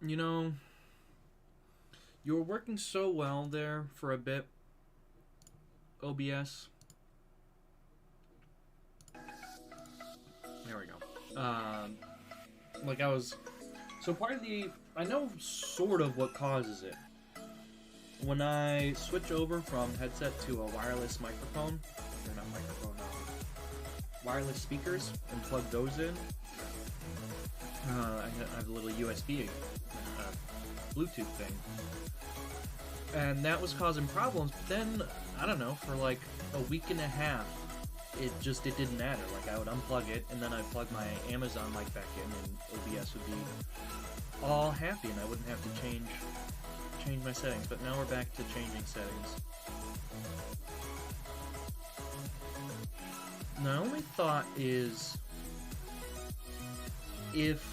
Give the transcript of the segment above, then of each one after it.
You know, you were working so well there for a bit, OBS. There we go. Like I was... So part of the... I know sort of what causes it. When I switch over from headset to a wireless microphone, or not microphone, wireless speakers, and plug those in, I have a little USB, Bluetooth thing. And that was causing problems, but then, I don't know, for like a week and a half, it didn't matter. Like, I would unplug it, and then I'd plug my Amazon mic back in, and OBS would be all happy, and I wouldn't have to change my settings. But now we're back to changing settings. My only thought is, if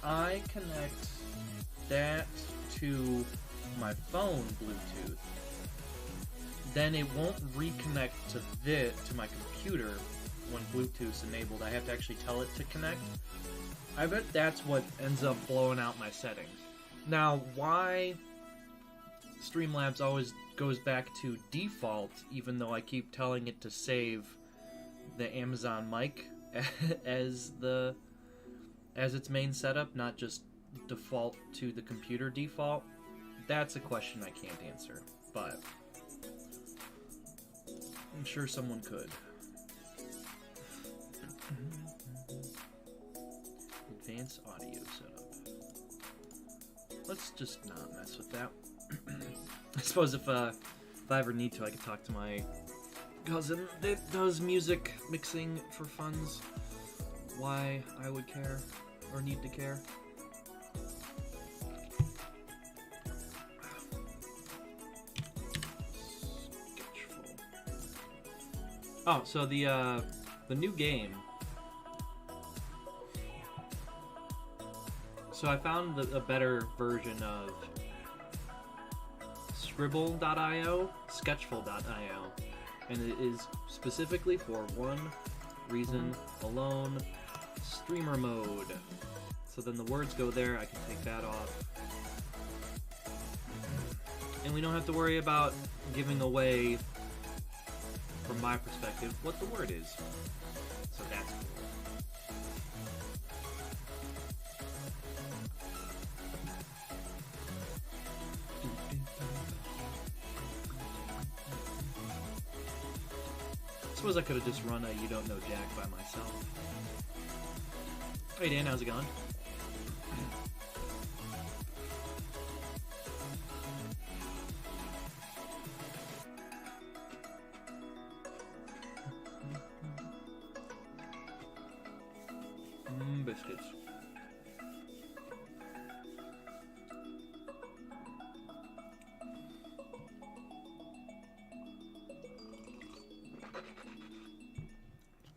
I connect that to my phone Bluetooth, then it won't reconnect to my computer when Bluetooth's enabled. I have to actually tell it to connect. I bet that's what ends up blowing out my settings. Now, why Streamlabs always goes back to default, even though I keep telling it to save the Amazon mic as its main setup, not just default to the computer default, that's a question I can't answer, but I'm sure someone could. Advanced audio setup. Let's just not mess with that. I suppose if I ever need to, I could talk to my cousin that does music mixing for funds. Why I would care or need to care. Oh, so the new game. So I found a better version of Scribble.io, Sketchful.io, and it is specifically for one reason alone: streamer mode. So then the words go there. I can take that off, and we don't have to worry about giving away, from my perspective, what the word is. So that's cool. I suppose I could have just run a You Don't Know Jack by myself. Hey Dan, how's it going? Biscuits.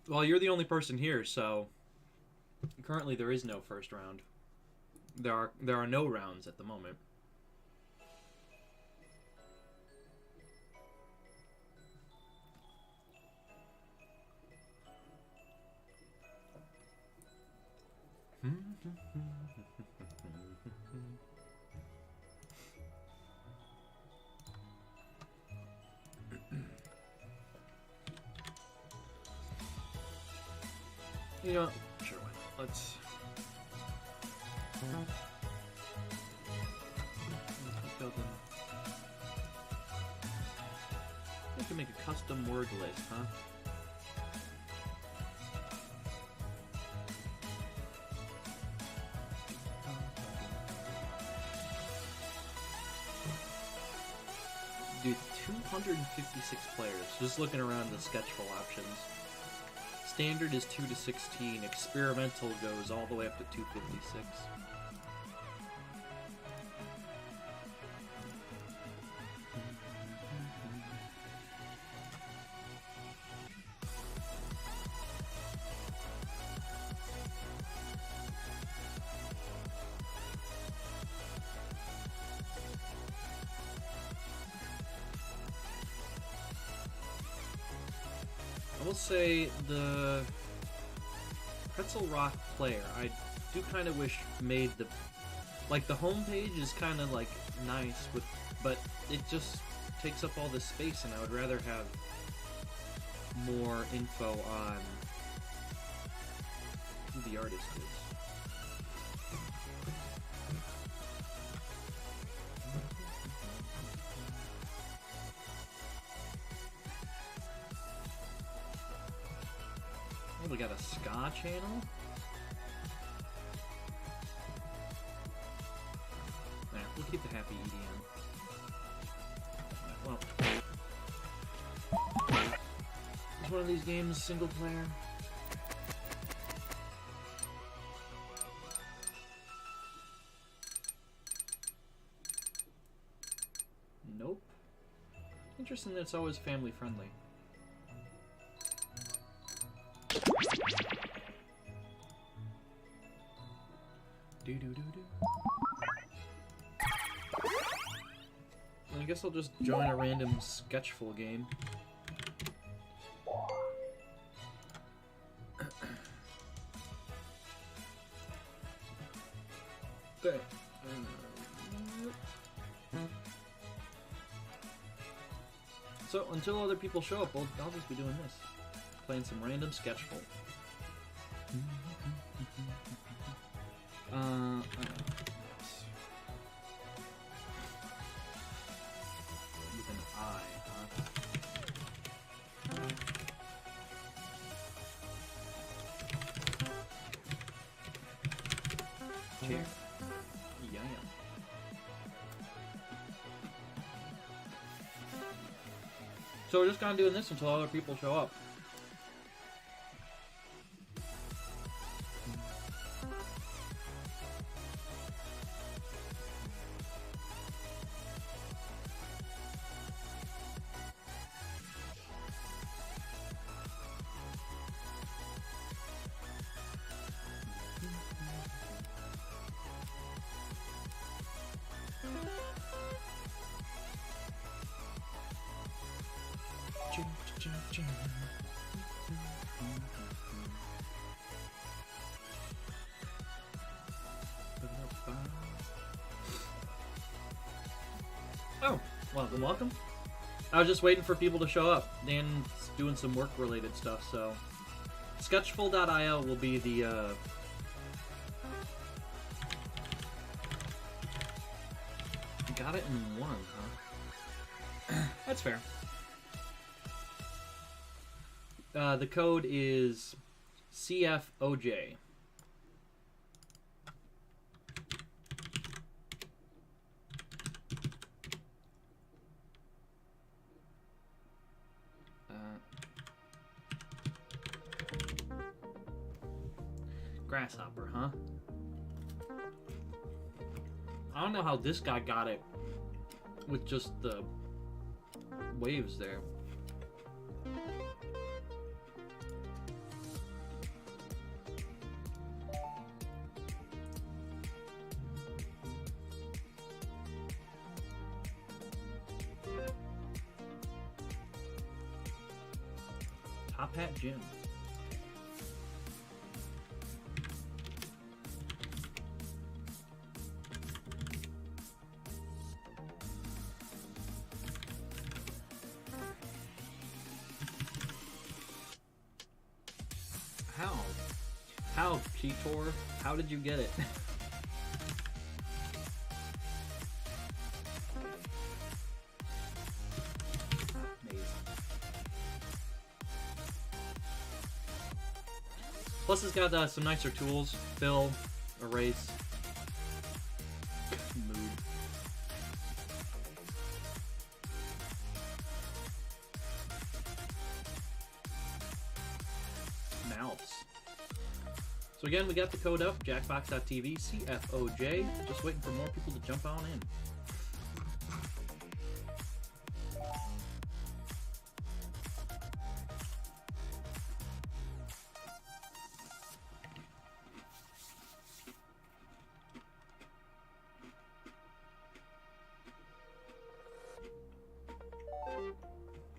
Well, you're the only person here, so currently there is no first round. There are no rounds at the moment. You know, sure, let's build in. We can make a custom word list, huh? Dude, 256 players. Just looking around the Sketchful options. Standard is 2 to 16. Experimental goes all the way up to 256. I will say the Pretzel Rock player, I do kind of wish made the Like, the homepage is kind of, like, nice, but it just takes up all this space, and I would rather have more info on who the artist is. Oh, we got a ska channel? Nah, we'll keep the happy EDM. Well, is one of these games single player? Nope. Interesting that it's always family friendly. I guess I'll just join a random Sketchful game. Okay. So until other people show up, I'll just be doing this, playing some random Sketchful. With an I, huh? Chair. Yeah. So we're just kind of doing this until other people show up. Oh, welcome. I was just waiting for people to show up and doing some work-related stuff, so Sketchful.io will be the got it in one, huh? That's fair. The code is CFOJ. Grasshopper, huh? I don't know how this guy got it with just the waves there. Top Hat Jim. How, Cheetor? How did you get it? Amazing. Plus it's got some nicer tools. Fill, erase, mood. Mouths. So again, we got the code up, jackbox.tv, CFOJ. Just waiting for more people to jump on in.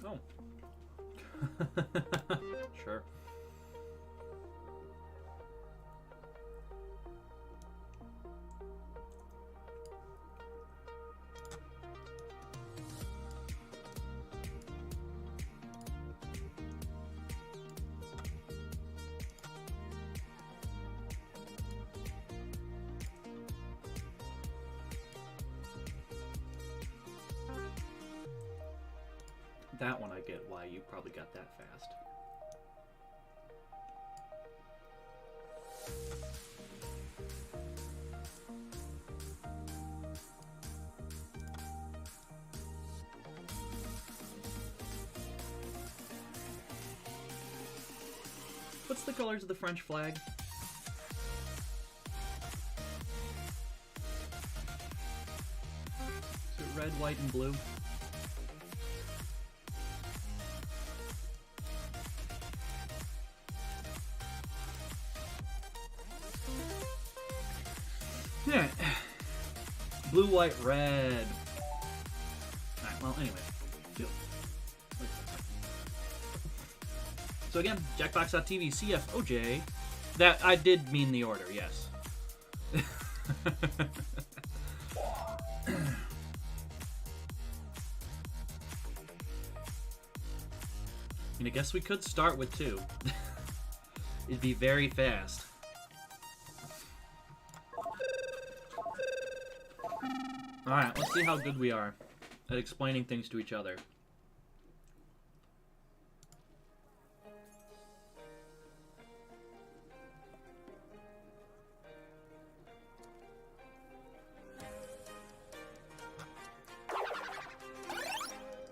Oh. Sure. That one I get why you probably got that fast. What's the colors of the French flag? Is it red, white, and blue? Yeah. Blue, white, red. Alright, well, anyway. So again, Jackbox.tv, CFOJ. That, I did mean the order, yes. And I guess we could start with 2. It'd be very fast. Alright, let's see how good we are at explaining things to each other.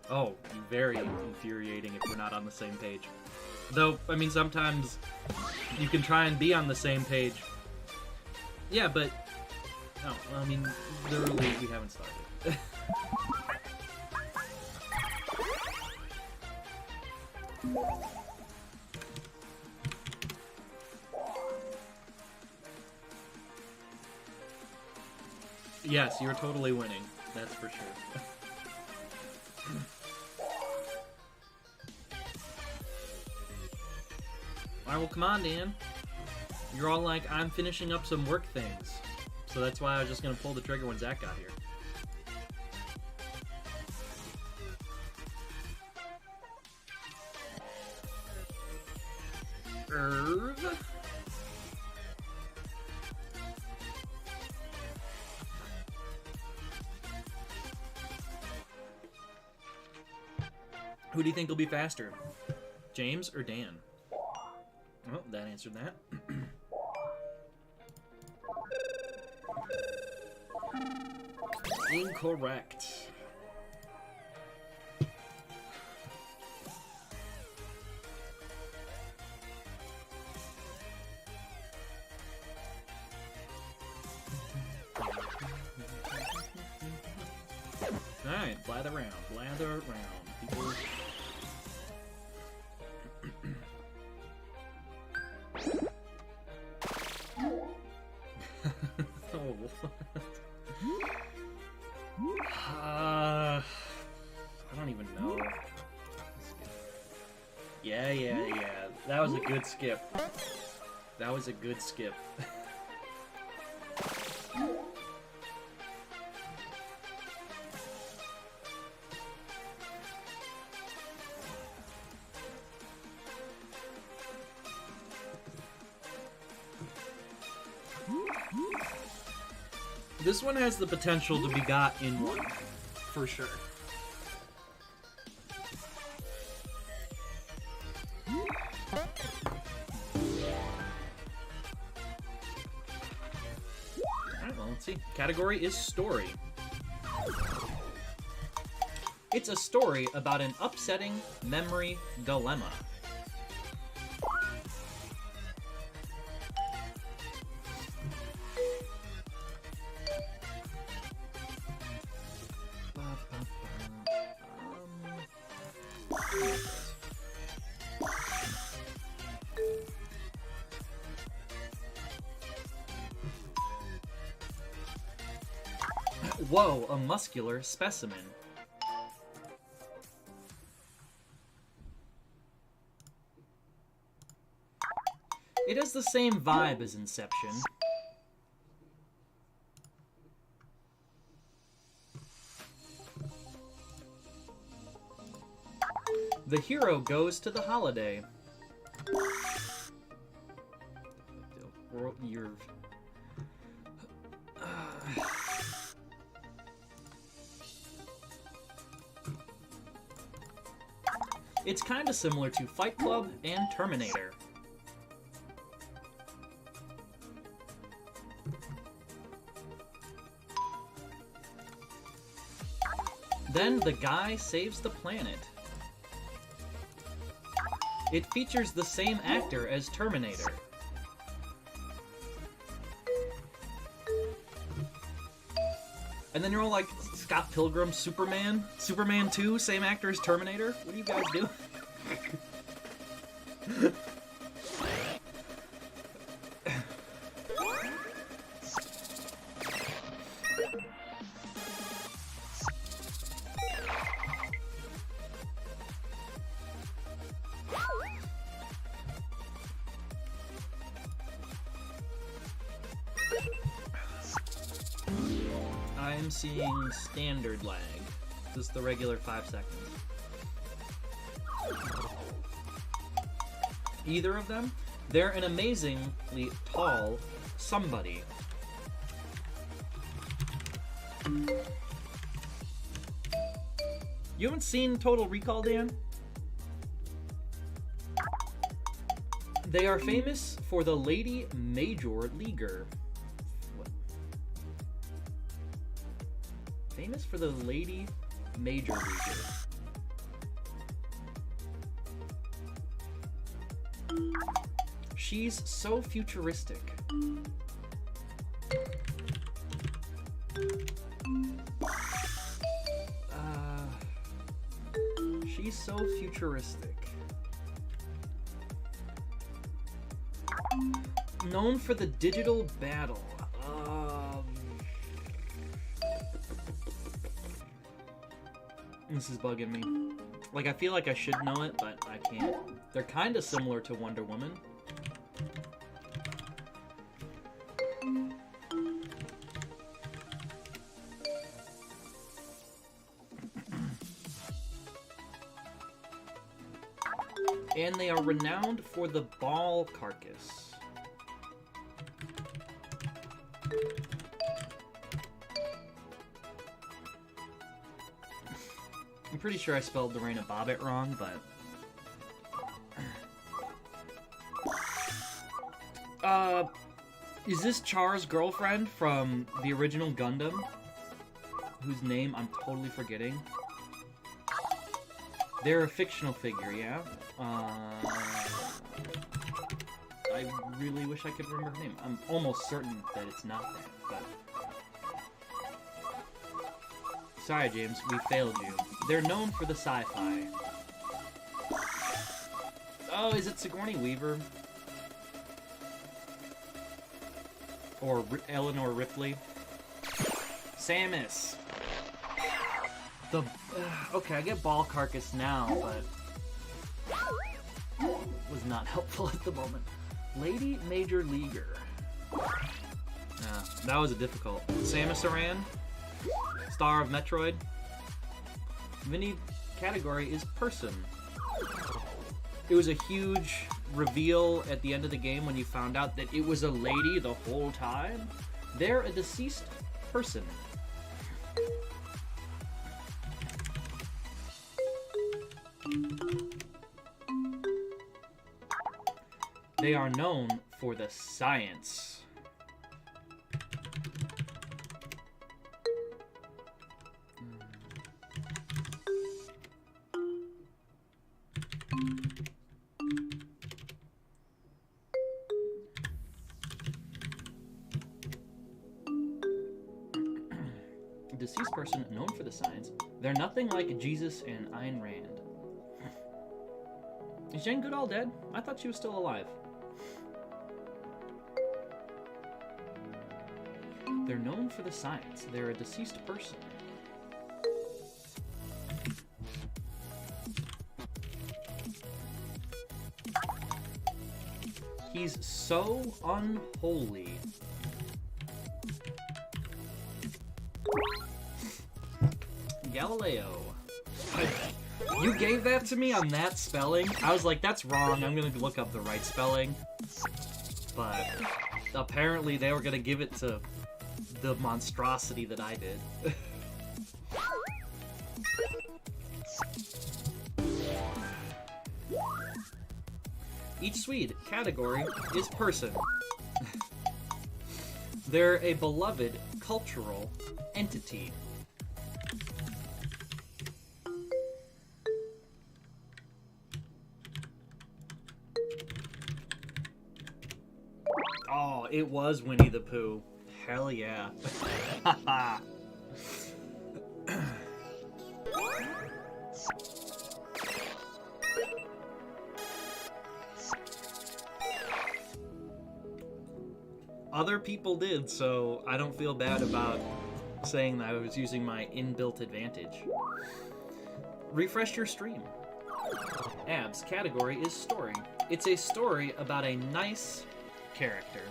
Oh, very infuriating if we're not on the same page. Though, I mean, sometimes you can try and be on the same page. Yeah, but... Oh, well, I mean, literally, we haven't started. Yes, you're totally winning. That's for sure. Alright, well, come on, Dan. You're all like, I'm finishing up some work things. So that's why I was just going to pull the trigger when Zach got here. Irv. Who do you think will be faster? James or Dan? Oh, that answered that. Incorrect. Alright, blather around, blather around. People... I don't even know. Yeah. That was a good skip. That was a good skip. This one has the potential to be got in one, for sure. Alright, well, let's see. Category is story. It's a story about an upsetting memory dilemma. Whoa, a muscular specimen. It has the same vibe as Inception. The hero goes to the holiday. You're... It's kind of similar to Fight Club and Terminator. Then the guy saves the planet. It features the same actor as Terminator. And then you're all like, Scott Pilgrim, Superman? Superman 2, same actor as Terminator? What are you guys doing? I'm seeing standard lag. Just the regular 5 seconds. Either of them, they're an amazingly tall somebody. You haven't seen Total Recall, Dan? They are famous for the Lady Major Leaguer. What? Famous for the Lady Major Leaguer. She's so futuristic. She's so futuristic. Known for the digital battle. This is bugging me. Like, I feel like I should know it, but I can't. They're kind of similar to Wonder Woman. And they are renowned for the ball carcass. I'm pretty sure I spelled Lorena Bobbitt wrong, but... is this Char's girlfriend from the original Gundam? Whose name I'm totally forgetting. They're a fictional figure, yeah? I really wish I could remember her name. I'm almost certain that it's not that, but... Sorry, James, we failed you. They're known for the sci-fi. Oh, is it Sigourney Weaver? Or Eleanor Ripley? Samus! Okay, I get ball carcass now, but... was not helpful at the moment. Lady Major Leaguer. That was a difficult. Samus Aran? Star of Metroid. Mini category is person. It was a huge reveal at the end of the game when you found out that it was a lady the whole time. They're a deceased person. They are known for the science. Deceased person known for the science. They're nothing like Jesus and Ayn Rand. Is Jane Goodall dead? I thought she was still alive. They're known for the science. They're a deceased person. He's so unholy. Galileo. You gave that to me on that spelling? I was like, that's wrong. I'm gonna look up the right spelling. But apparently they were gonna give it to the monstrosity that I did. Each Swede. Category is person. They're a beloved cultural entity. Oh, it was Winnie the Pooh. Hell yeah. Haha. Other people did, so I don't feel bad about saying that I was using my inbuilt advantage. Refresh your stream. Abs. Category is story. It's a story about a nice character.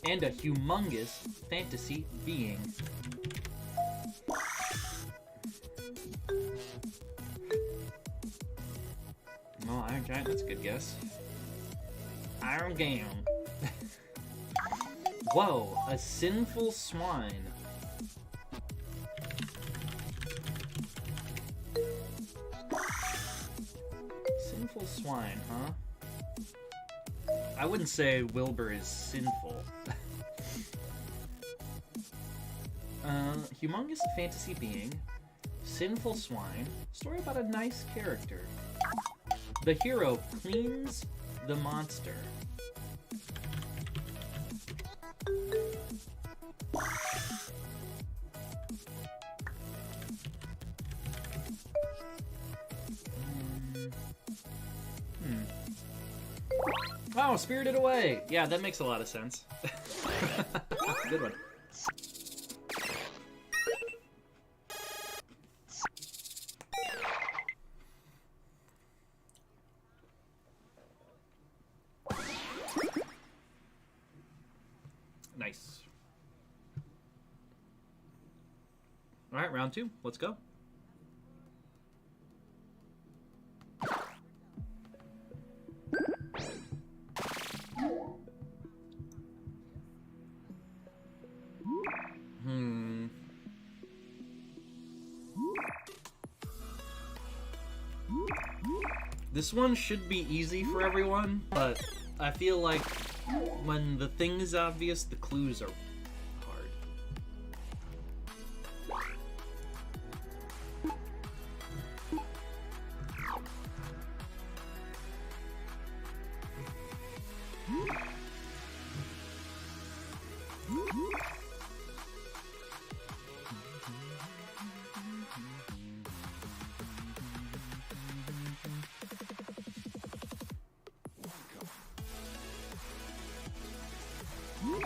And a humongous fantasy being. Oh, Iron Giant, that's a good guess. Iron Gown. Whoa, a sinful swine. Sinful swine, huh? I wouldn't say Wilbur is sinful. Humongous fantasy being, sinful swine, story about a nice character. The hero cleans the monster. Oh, Spirited Away! Yeah, that makes a lot of sense. Good one. Nice. Alright, round 2. Let's go. This one should be easy for everyone, but I feel like when the thing is obvious, the clues are hard.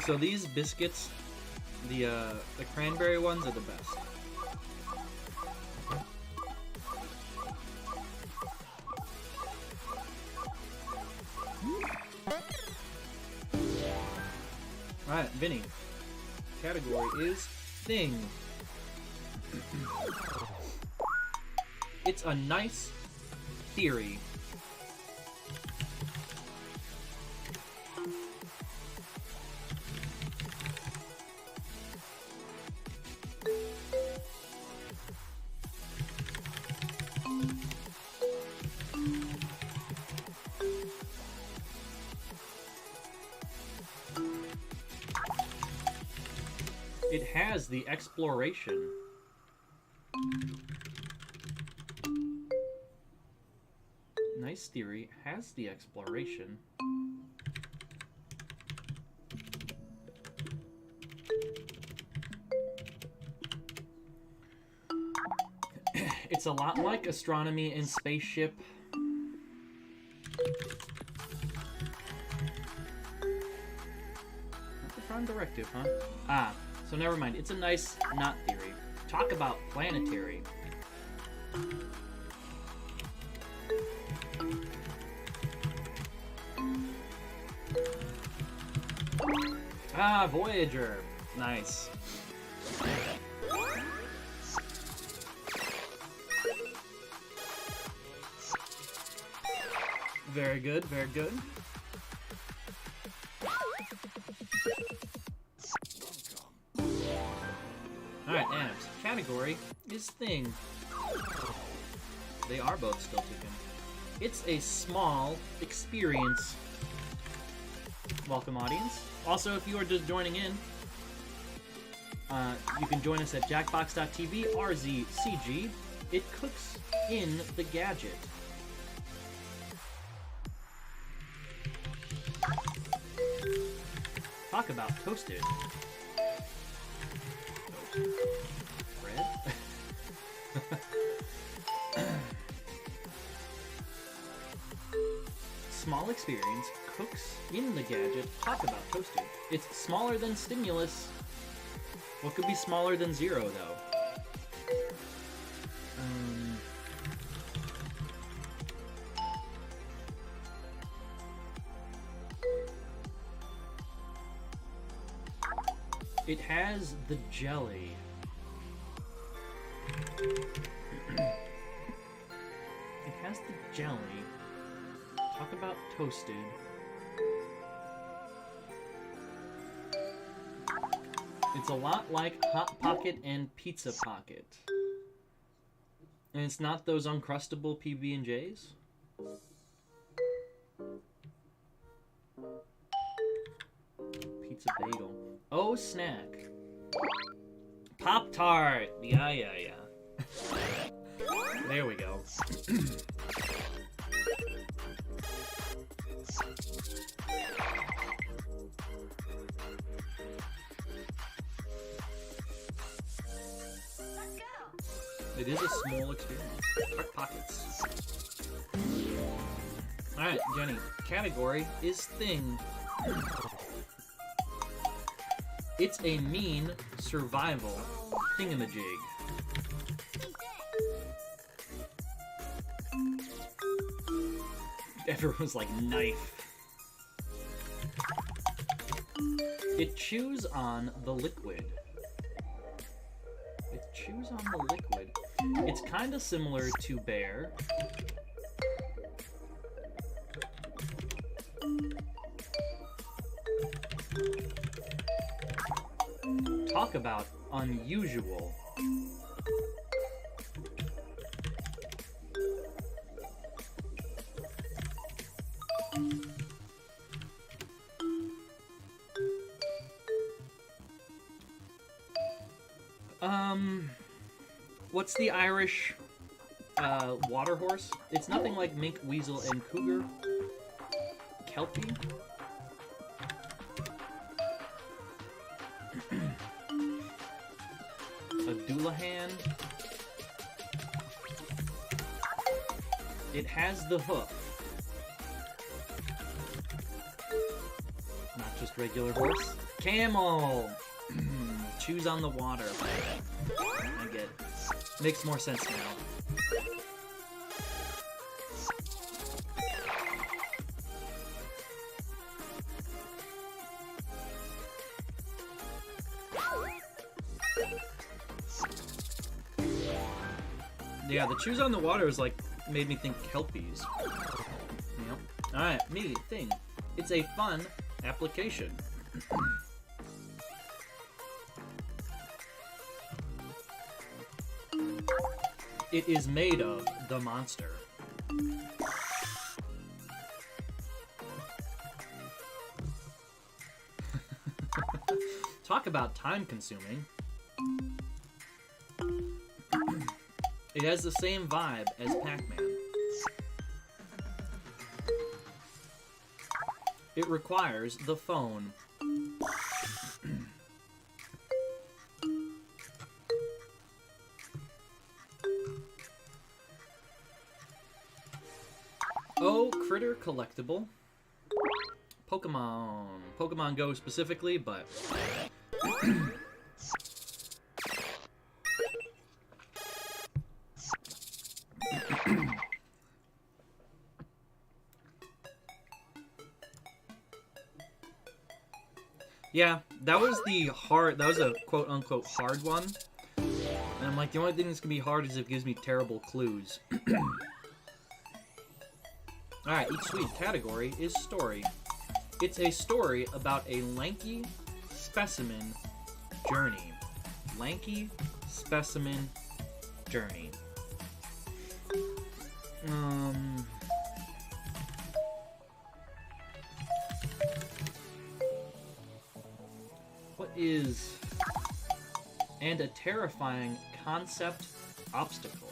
So these biscuits, the cranberry ones are the best. Alright, Vinny. Category is thing. It's a nice theory. It has the exploration. Nice theory. Has the exploration. It's a lot like astronomy and spaceship. Not the Prime Directive, huh? Ah. So never mind, it's a nice not theory. Talk about planetary. Ah, Voyager. Nice. Very good, very good. Alright, apps. Category is thing. They are both still ticking. It's a small experience. Welcome, audience. Also, if you are just joining in, you can join us at jackbox.tv, RZCG. It cooks in the gadget. Talk about toasted. Bread? Small experience, cooks in the gadget, talk about toasted. It's smaller than stimulus. What could be smaller than 0, though? It has the jelly. It has the jelly. Talk about toasted. It's a lot like Hot Pocket and Pizza Pocket. And it's not those Uncrustable PB&Js? Pizza bagel. Oh, snack. Pop-Tart! Yeah. There we go. It is a small experience. Heart pockets. Alright, Jenny. Category is thing. It's a mean survival thingamajig. Everyone's like, knife. It chews on the liquid. It chews on the liquid. It's kind of similar to bear. Talk about unusual. What's the Irish water horse? It's nothing like mink, weasel, and cougar. Kelpie? A Doulahan. It has the hoof. Not just regular horse. Camel! Chews on the water. I get it. Makes more sense now. Yeah, the chews on the water is like, made me think kelpies. Yep. Alright, me, thing. It's a fun application. It is made of the monster. Talk about time consuming. It has the same vibe as Pac-Man. It requires the phone. Oh, critter collectible. Pokemon Go specifically, but yeah, that was a quote-unquote hard one. And I'm like, the only thing that's gonna be hard is if it gives me terrible clues. Alright, each sweet category is story. It's a story about a lanky specimen journey. Lanky Specimen Journey. What is... And a terrifying concept obstacle.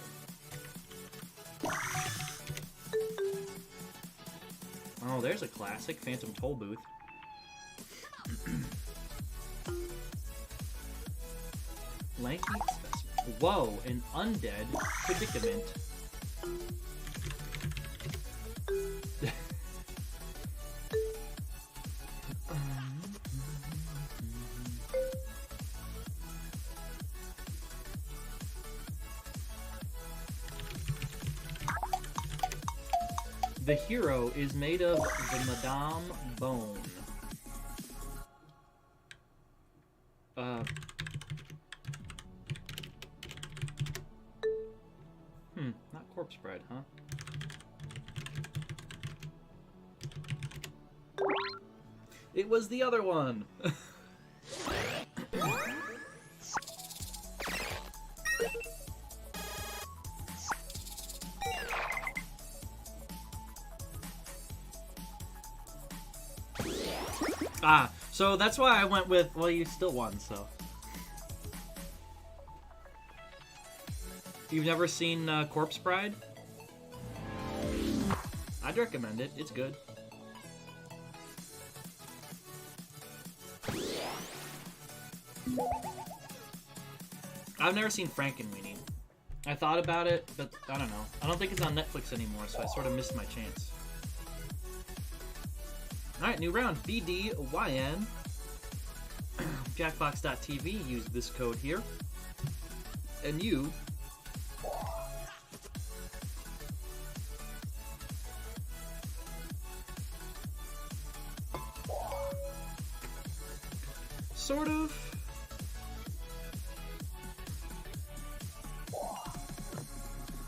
Oh, there's a classic, Phantom Toll Booth. Lanky specimen. Whoa, an undead predicament. The hero is made of the Madame Bone. Not corpse bride, huh? It was the other one! Ah, so that's why I went with, well, you still won, so. You've never seen Corpse Bride? I'd recommend it. It's good. I've never seen Frankenweenie. I thought about it, but I don't know. I don't think it's on Netflix anymore, so I sort of missed my chance. Alright, new round. BDYN. Jackbox.tv. Use this code here. And you... sort of...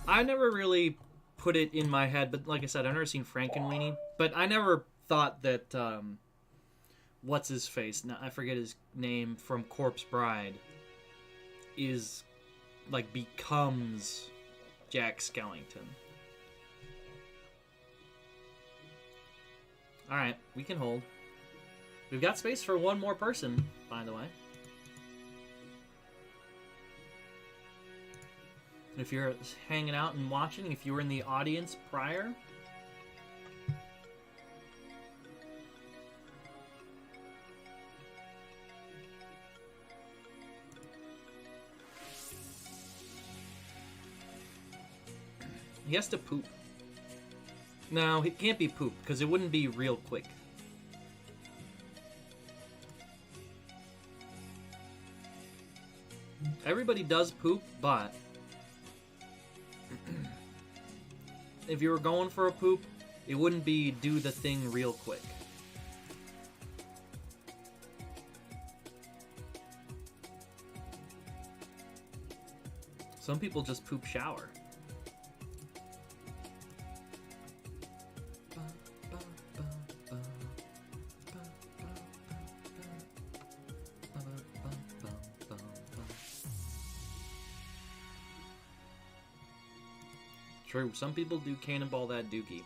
I never really put it in my head, but like I said, I've never seen Frankenweenie. But I never thought that, what's his face? Now, I forget his name from Corpse Bride. Is, like, becomes Jack Skellington. Alright, we can hold. We've got space for one more person, by the way. If you're hanging out and watching, if you were in the audience prior, he has to poop. No, it can't be poop, because it wouldn't be real quick. Everybody does poop, but if you were going for a poop, it wouldn't be do the thing real quick. Some people just poop shower. True, some people do cannonball that dookie.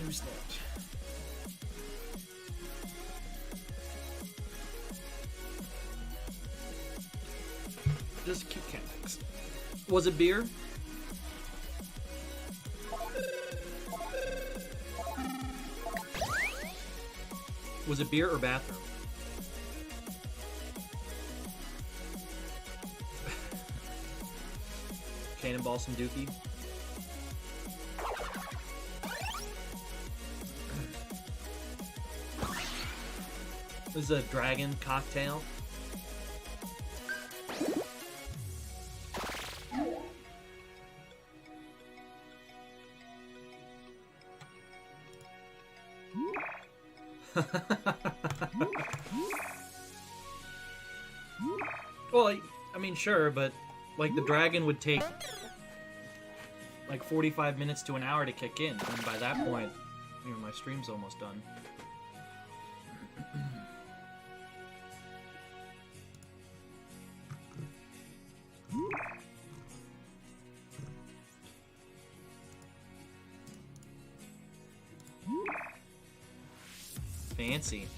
Who's that? Just cute cat mix. Was it beer? Was it beer or bathroom? Cannonball some dookie. This is a dragon cocktail. Well, I mean, sure, but like the dragon would take like 45 minutes to an hour to kick in, and by that point, you know, my stream's almost done. Fancy.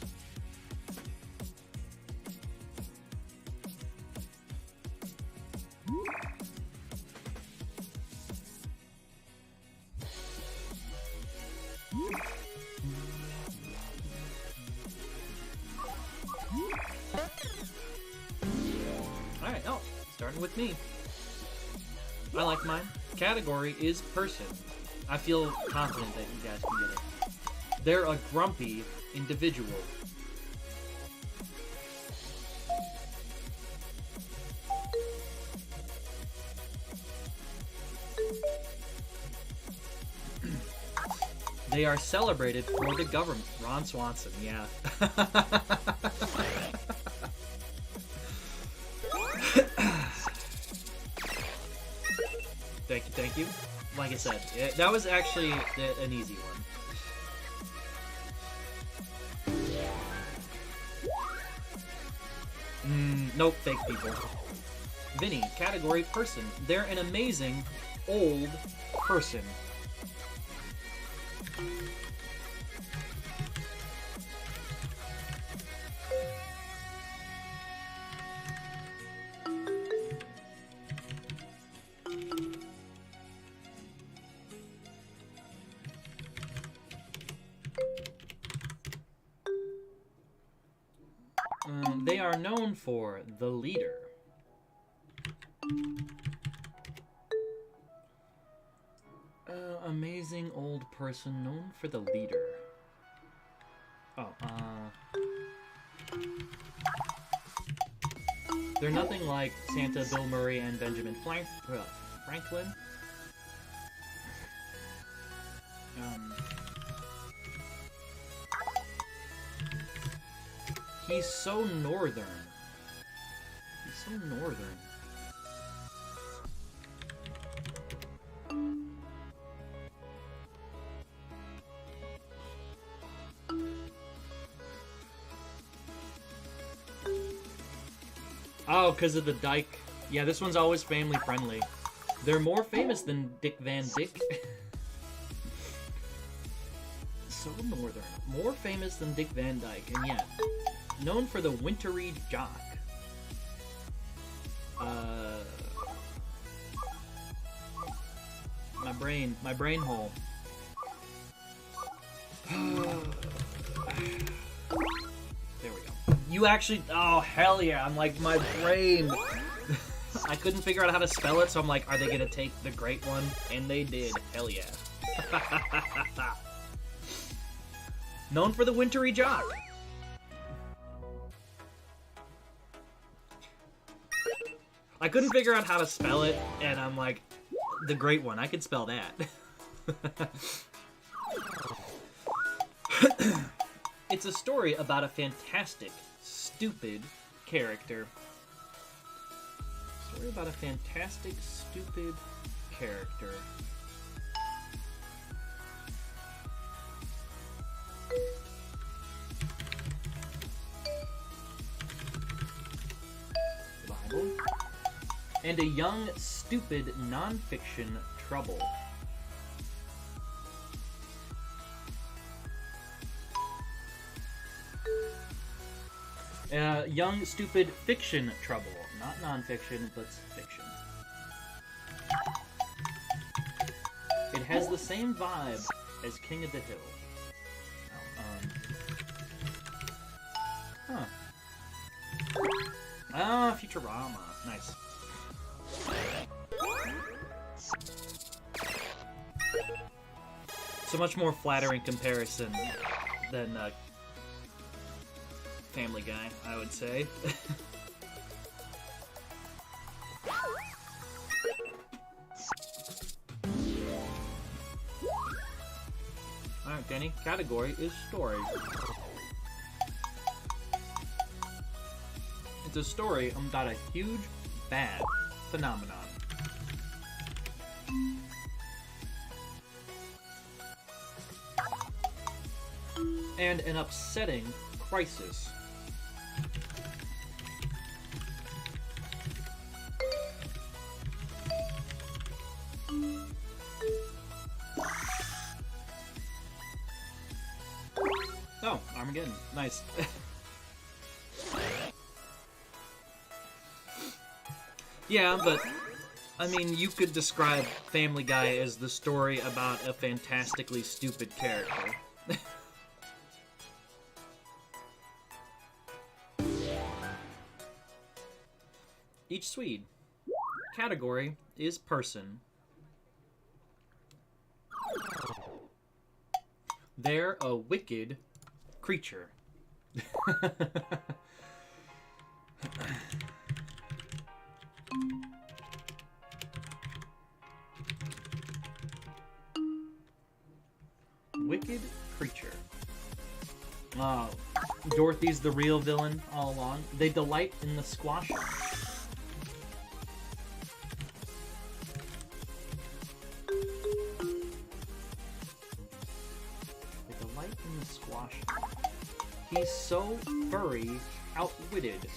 Alright, oh, starting with me. I like mine. Category is person. I feel confident that you guys can get it. They're a grumpy individual. They are celebrated for the government. Ron Swanson, yeah. Thank you. Like I said, that was actually an easy one. Nope, fake people. Vinny, category person. They're an amazing old person. They are known for the leader. Amazing old person known for the leader. Oh, they're nothing like Santa, Bill Murray, and Benjamin Franklin. He's so northern. He's so northern. Oh, because of the dike. Yeah, this one's always family friendly. They're more famous than Dick Van Dyke. So northern. More famous than Dick Van Dyke, and yet known for the wintry jock. My brain hole. There we go. You actually, oh hell yeah, I'm like, my brain. I couldn't figure out how to spell it, so I'm like, are they gonna take the great one? And they did, hell yeah. Known for the wintry jock. I couldn't figure out how to spell it, and I'm like, the great one, I could spell that. It's a story about a fantastic, stupid character. Story about a fantastic, stupid character. Bible. And a young, stupid, non-fiction trouble. Young, stupid, fiction trouble. Not non-fiction, but fiction. It has the same vibe as King of the Hill. Ah, Futurama. Nice. So much more flattering comparison than Family Guy, I would say. Alright, Danny. Category is story. a story about a huge, bad phenomenon. And an upsetting crisis. Oh, Armageddon. Nice. Yeah, but I mean, you could describe Family Guy as the story about a fantastically stupid character. Each Swede. Category is person. They're a wicked creature. Wicked creature. Oh, Dorothy's the real villain all along. They delight in the squashing. They delight in the squashing. He's so furry, outwitted.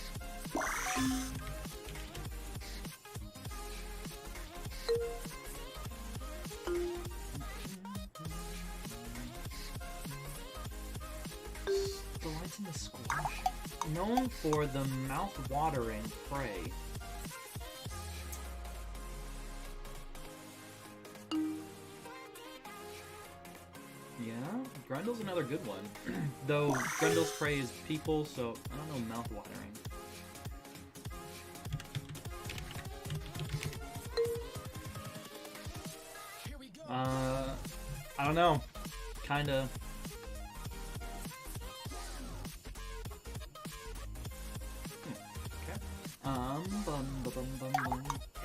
Delights in the squash. Known for the mouth-watering prey. Yeah, Grundle's another good one. Though Grundle's prey is people, so I don't know mouth-watering. I don't know. Kinda.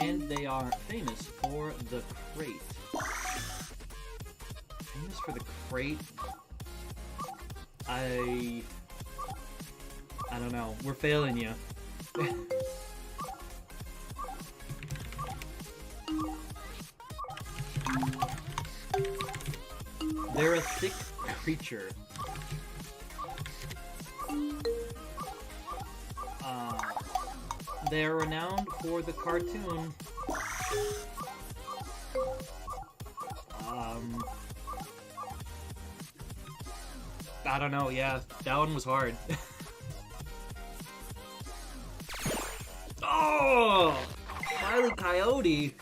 And they are famous for the crate. Famous for the crate? I don't know. We're failing you. They're a thick creature. They're renowned for the cartoon. I don't know, yeah, that one was hard. Oh! Wile E. Coyote!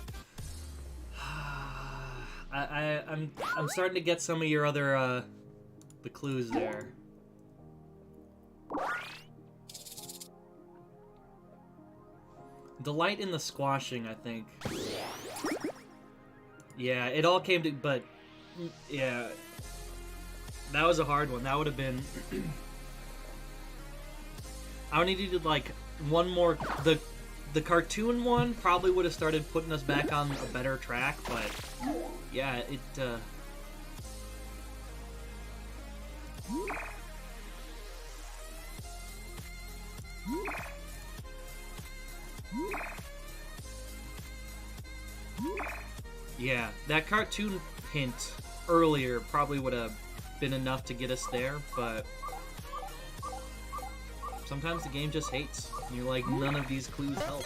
I'm starting to get some of your other, the clues there. Delight in the squashing, I think. Yeah, it all came to, but, yeah. That was a hard one. That would have been... I would need to, like, one more... The cartoon one probably would have started putting us back on a better track, but... Yeah, it, Yeah, that cartoon hint earlier probably would have been enough to get us there, but sometimes the game just hates. And you're like, none of these clues help.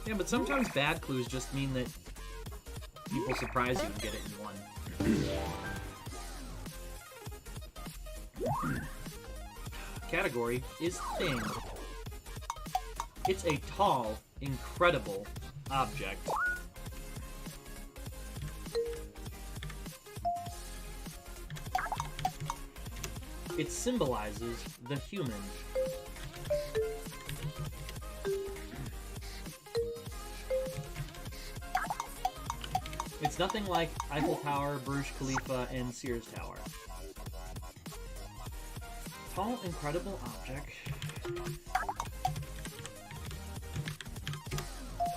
Yeah, but sometimes bad clues just mean that people surprise you and get it in one. Category is thing. It's a tall, incredible object. It symbolizes the human. It's nothing like Eiffel Tower, Burj Khalifa, and Sears Tower. Tall, incredible object.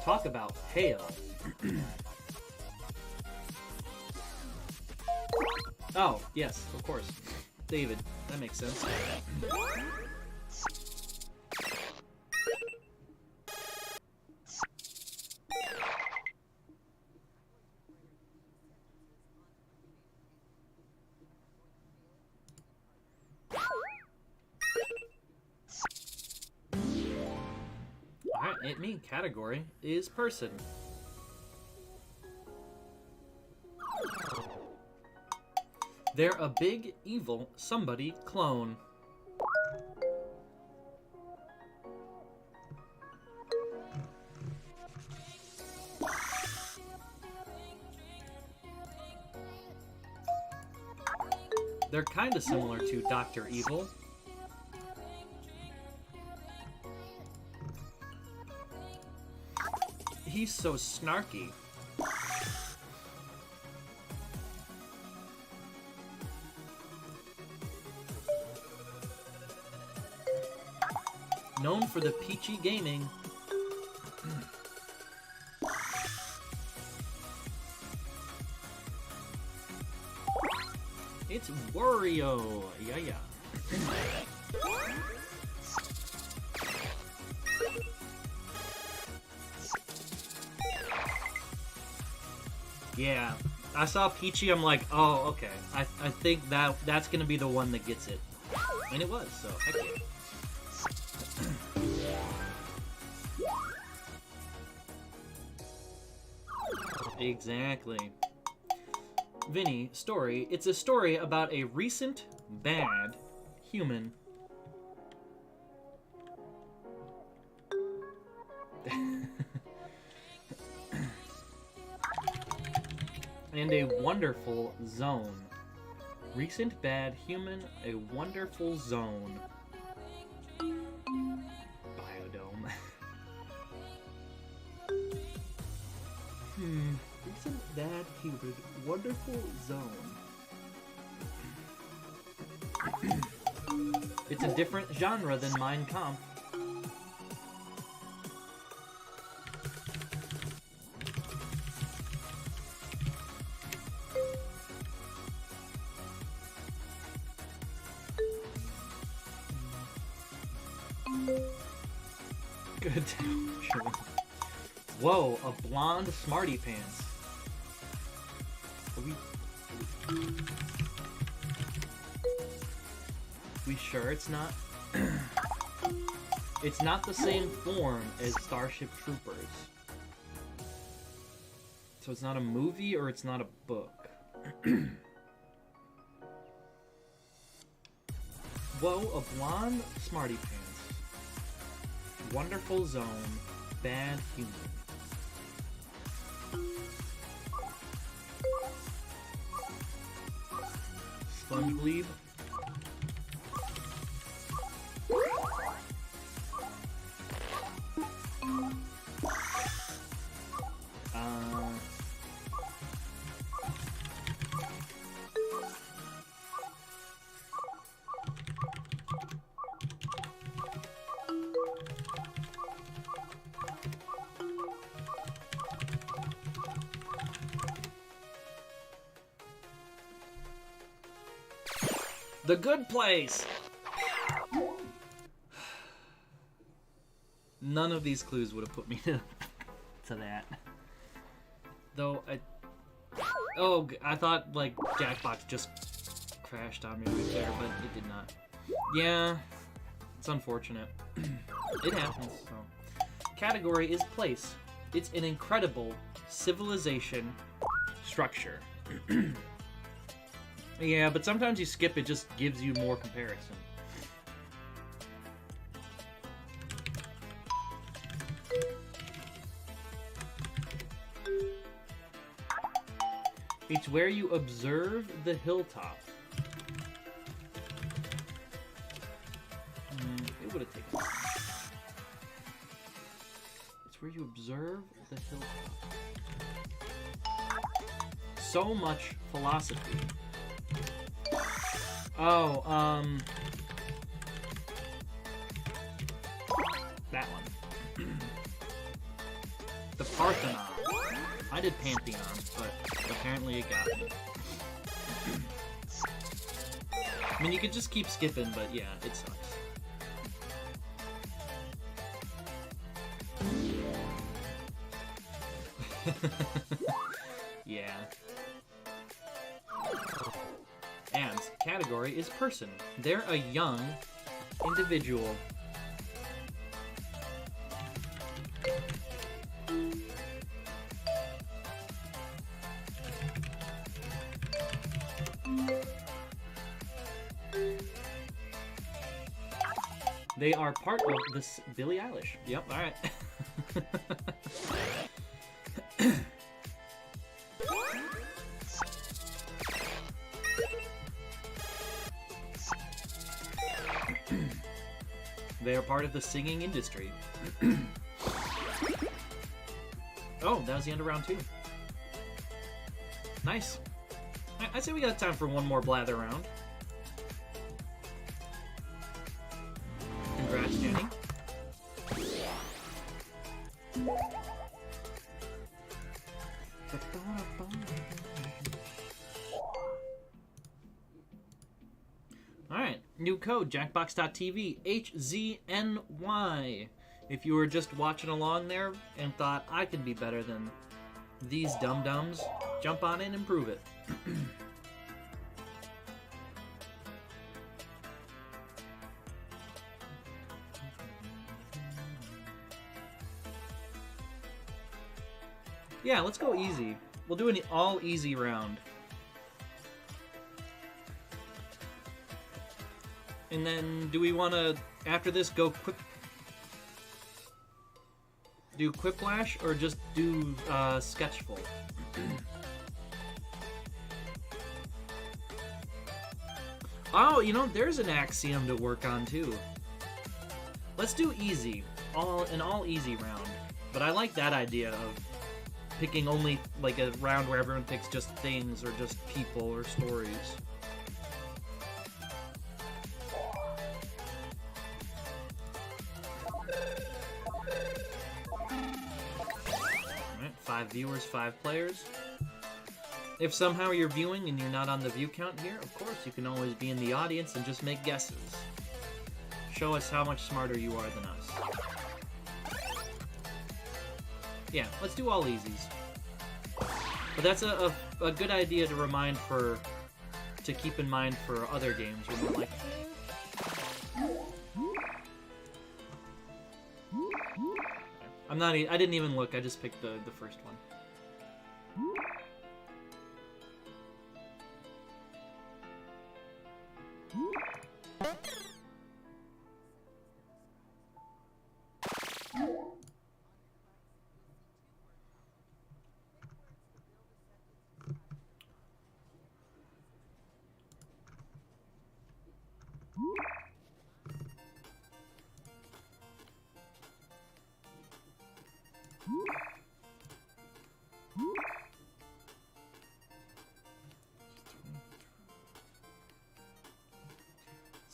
Talk about pale. Oh, yes, of course. David, that makes sense. Alright, it me category is person. They're a big, evil, somebody clone. They're kind of similar to Dr. Evil. He's so snarky. Known for the peachy gaming. It's Wario. Yeah. Yeah. I saw Peachy, I'm like, oh, okay. I think that's gonna be the one that gets it. And it was, so heck yeah. Exactly. Vinny, story. It's a story about a recent bad human. And a wonderful zone. Recent bad human, a wonderful zone. Biodome. Recent bad human, wonderful zone. It's a different genre than Mein Kampf. Good. Whoa, a blonde smarty pants. We sure it's not? It's not the same form as Starship Troopers. So it's not a movie or it's not a book. Whoa, a blonde smarty pants. Wonderful zone. Bad human. Sponge Glebe. The Good Place! None of these clues would have put me to that. Though, I thought, like, Jackbox just crashed on me right there, but it did not. Yeah, it's unfortunate. It happens, so. Category is place. It's an incredible civilization structure. Yeah, but sometimes you skip, it just gives you more comparison. It's where you observe the hilltop. It would have taken. It's where you observe the hilltop. so much philosophy. Oh, that one. The Parthenon. I did Pantheon, but apparently it got me. I mean, you could just keep skipping, but yeah, it sucks. Yeah. Ads. Category is person. They're a young individual. They are part of this Billie Eilish. Yep, alright. They are part of the singing industry. Oh, that was the end of round 2. Nice. I'd say we got time for one more blather round. Congrats, Jenny. Alright, new code, jackbox.tv, HZNY. If you were just watching along there and thought, I can be better than these dum-dums, jump on in and prove it. Yeah, let's go easy. We'll do an all-easy round. And then, do we want to, after this, go quick... do Quiplash, or just do Sketchful? Oh, you know, there's an axiom to work on, too. Let's do easy. An all-easy round. But I like that idea of picking only, like, a round where everyone picks just things, or just people, or stories. Alright, 5 viewers, 5 players. If somehow you're viewing and you're not on the view count here, of course, you can always be in the audience and just make guesses. Show us how much smarter you are than us. Yeah, let's do all easies. But that's a good idea to remind to keep in mind for other games where we're like, I didn't even look, I just picked the first one.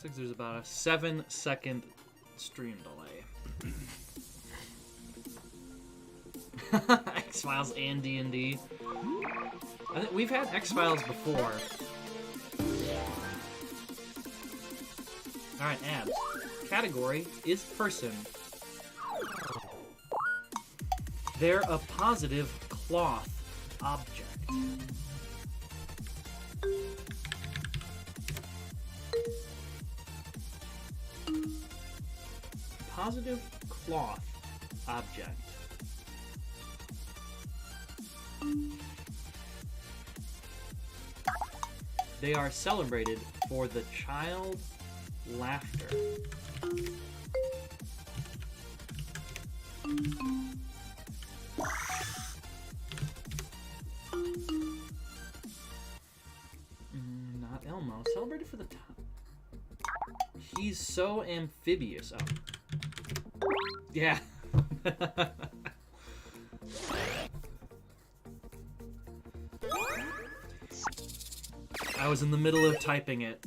Looks like there's about a 7-second stream delay. X-Files and D&D. I think we've had X-Files before. Alright, abs. Category is person. They're a positive cloth object. Positive cloth object. They are celebrated for the child laughter. Not Elmo. Celebrated for the top. He's so amphibious. Oh. Yeah. I was in the middle of typing it.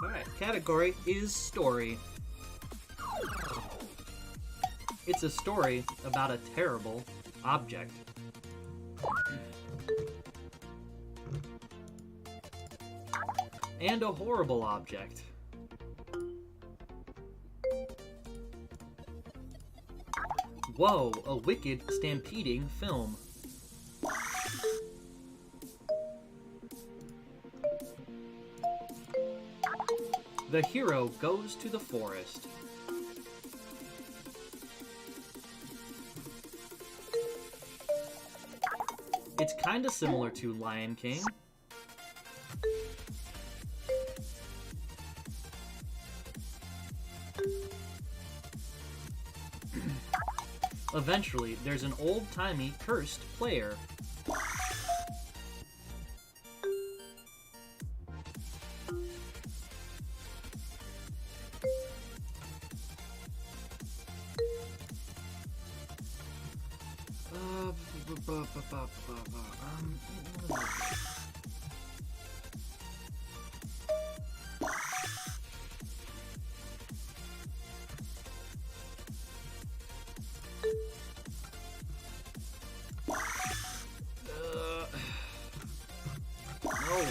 Alright, category is story. It's a story about a terrible object. And a horrible object. Whoa, a wicked stampeding film. The hero goes to the forest. It's kinda similar to Lion King. Eventually, there's an old-timey, cursed player. No.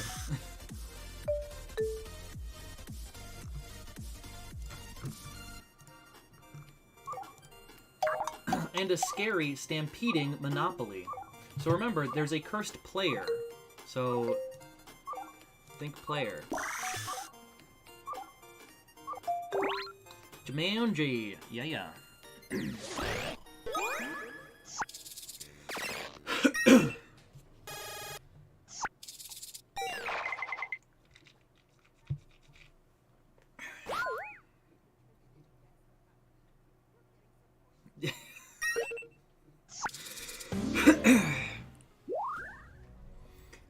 And a scary, stampeding Monopoly. So remember, there's a cursed player. So, think player. Jumanji. Yeah.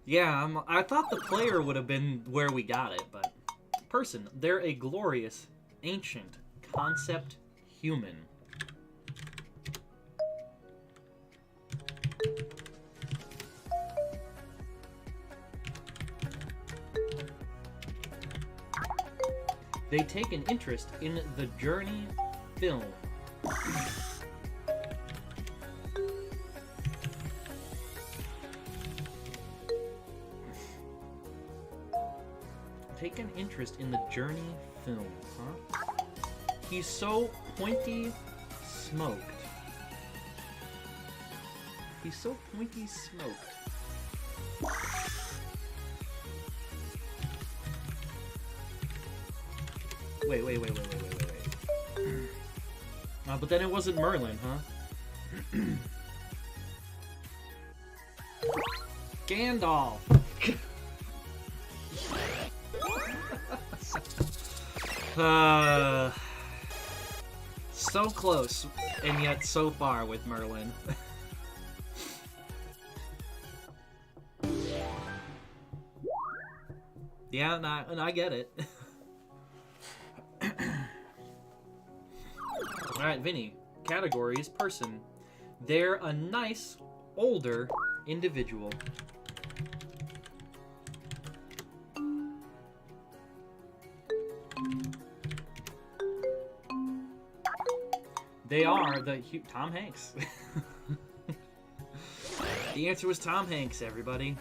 Yeah, I thought the player would have been where we got it, but... Person. They're a glorious, ancient, concept human. They take an interest in the Journey film. Take an interest in the Journey film, huh? He's so pointy smoked. He's so pointy smoked. Wait. But then it wasn't Merlin, huh? Gandalf! So close, and yet so far with Merlin. Yeah, and I get it. Alright, Vinny. Category is person. They're a nice, older individual. They are the Tom Hanks. The answer was Tom Hanks, everybody.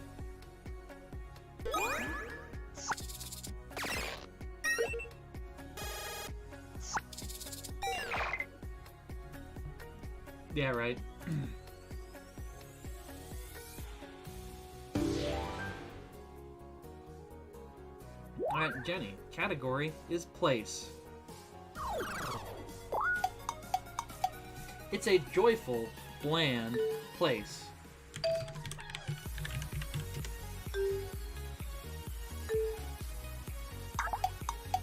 Yeah, right. Alright, Jenny. Category is place. It's a joyful, bland place.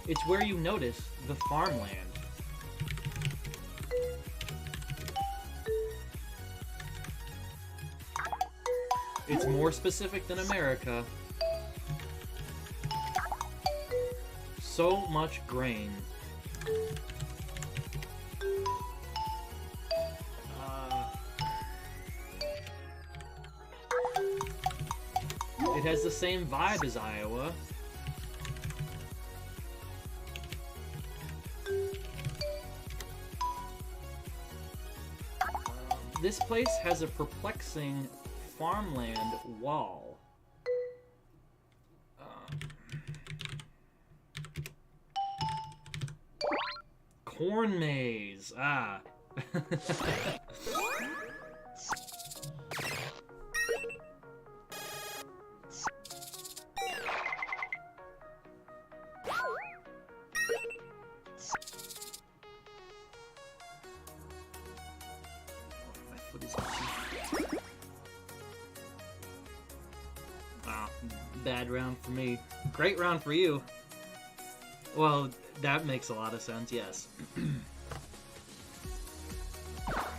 It's where you notice the farmland. It's more specific than America. So much grain. It has the same vibe as Iowa. This place has a perplexing farmland wall. Corn maze. Ah. Bad round for me. Great round for you. Well, that makes a lot of sense, yes.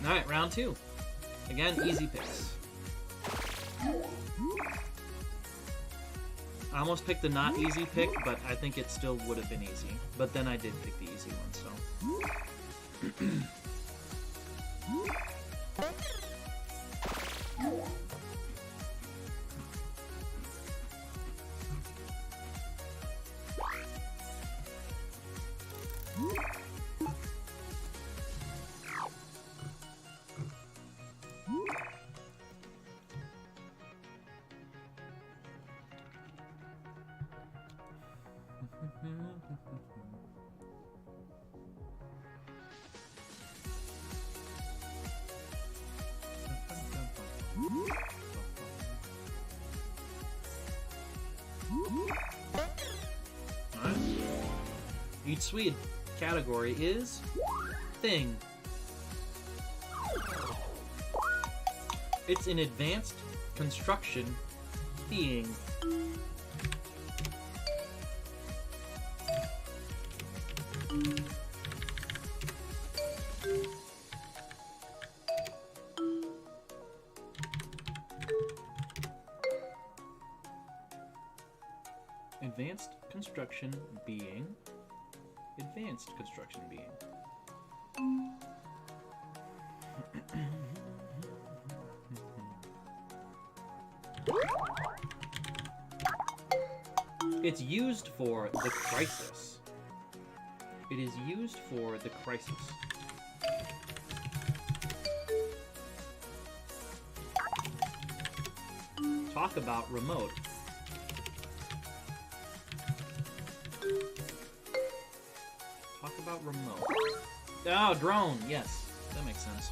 Alright, round 2. Again, easy picks. I almost picked the not easy pick, but I think it still would have been easy. But then I did pick the easy one, so... Each Swede category is thing. It's an advanced construction being. Advanced construction being. Advanced construction being. It's used for the crisis. It is used for the crisis. Talk about remote. Talk about remote. Oh, drone. Yes, that makes sense.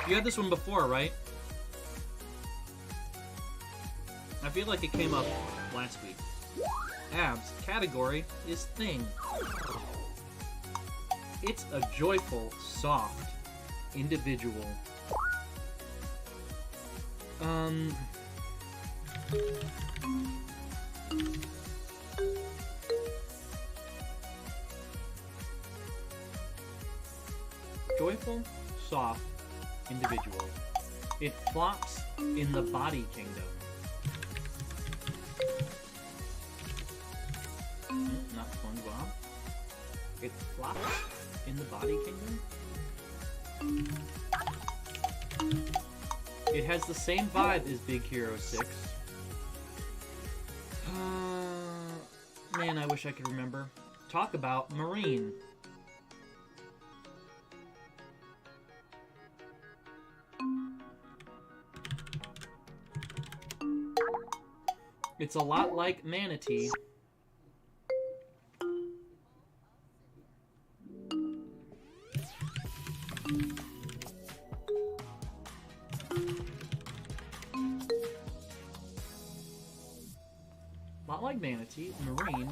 You had this one before, right? I feel like it came up last week. Abs category is thing. It's a joyful, soft individual. Joyful, soft individual. It flops in the body kingdom. Not SpongeBob. It flops in the body kingdom. It has the same vibe as Big Hero 6. Man, I wish I could remember. Talk about Marine. It's a lot like Manatee. Not like Manatee, Marine.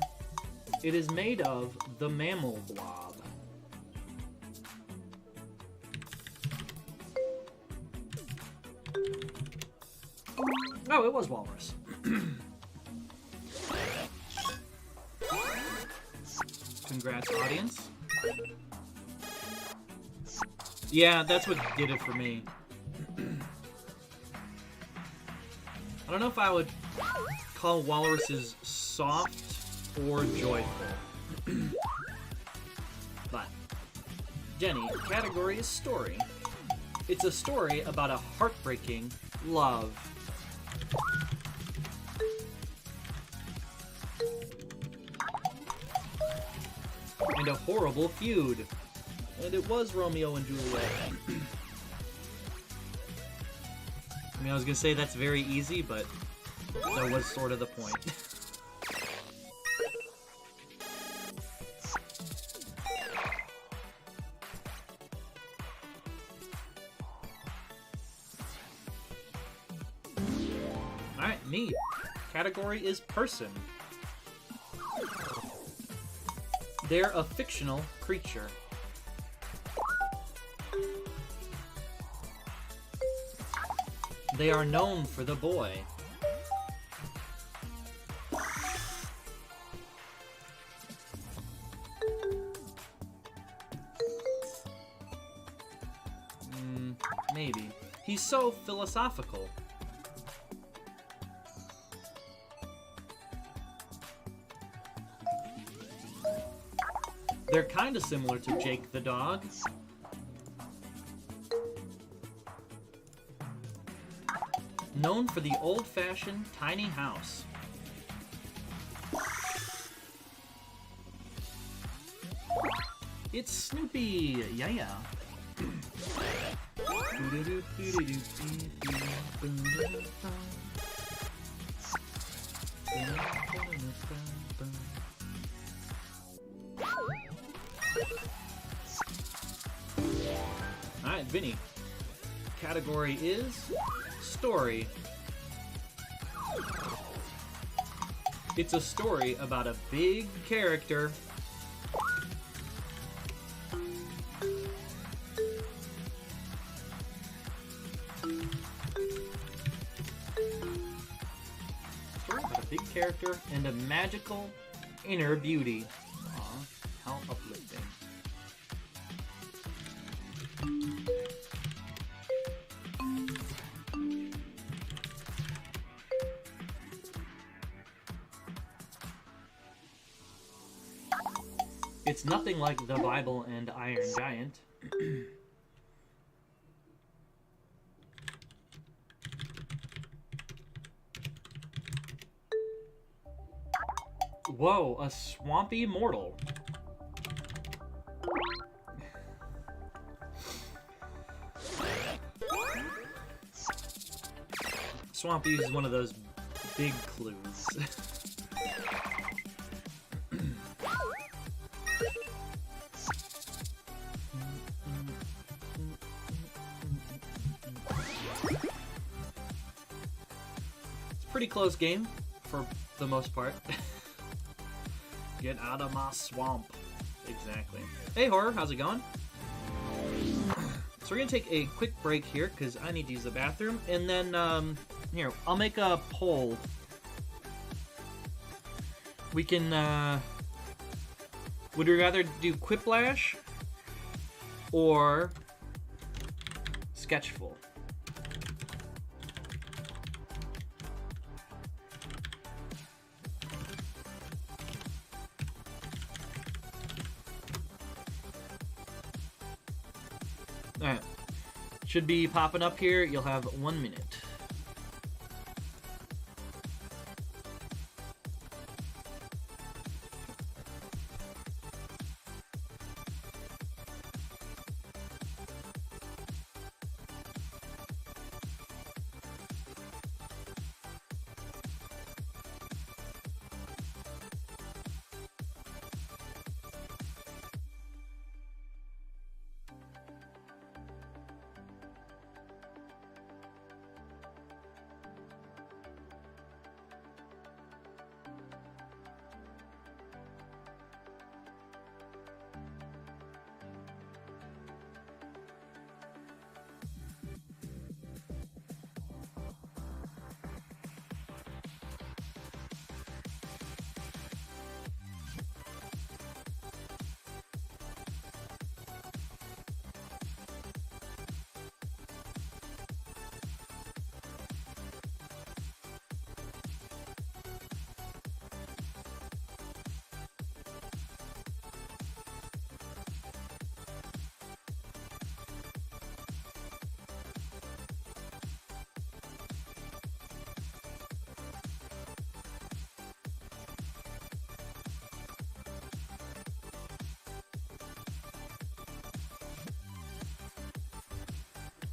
It is made of the mammal blob. Oh, it was walrus. Congrats, audience. Yeah, that's what did it for me. I don't know if I would call walruses soft or joyful. But, Jenny, category is story. It's a story about a heartbreaking love. And a horrible feud. And it was Romeo and Juliet. I mean, I was gonna say that's very easy, but that was sort of the point. Alright, me. Category is person. They're a fictional creature. They are known for the boy. Maybe. He's so philosophical. They're kind of similar to Jake the dog. Known for the old-fashioned tiny house. It's Snoopy! Yeah. Alright, Vinny. Category is story. It's a story about a big character. Story about a big character and a magical inner beauty. Aw, how uplifting. It's nothing like the Bible and Iron Giant. Whoa, a swampy mortal. Swampy is one of those big clues. Pretty close game, for the most part. Get out of my swamp. Exactly. Hey, Horror, how's it going? So we're gonna take a quick break here, because I need to use the bathroom, and then, here, I'll make a poll. We can, would we rather do Quiplash or Sketchful? Alright. Should be popping up here. You'll have 1 minute.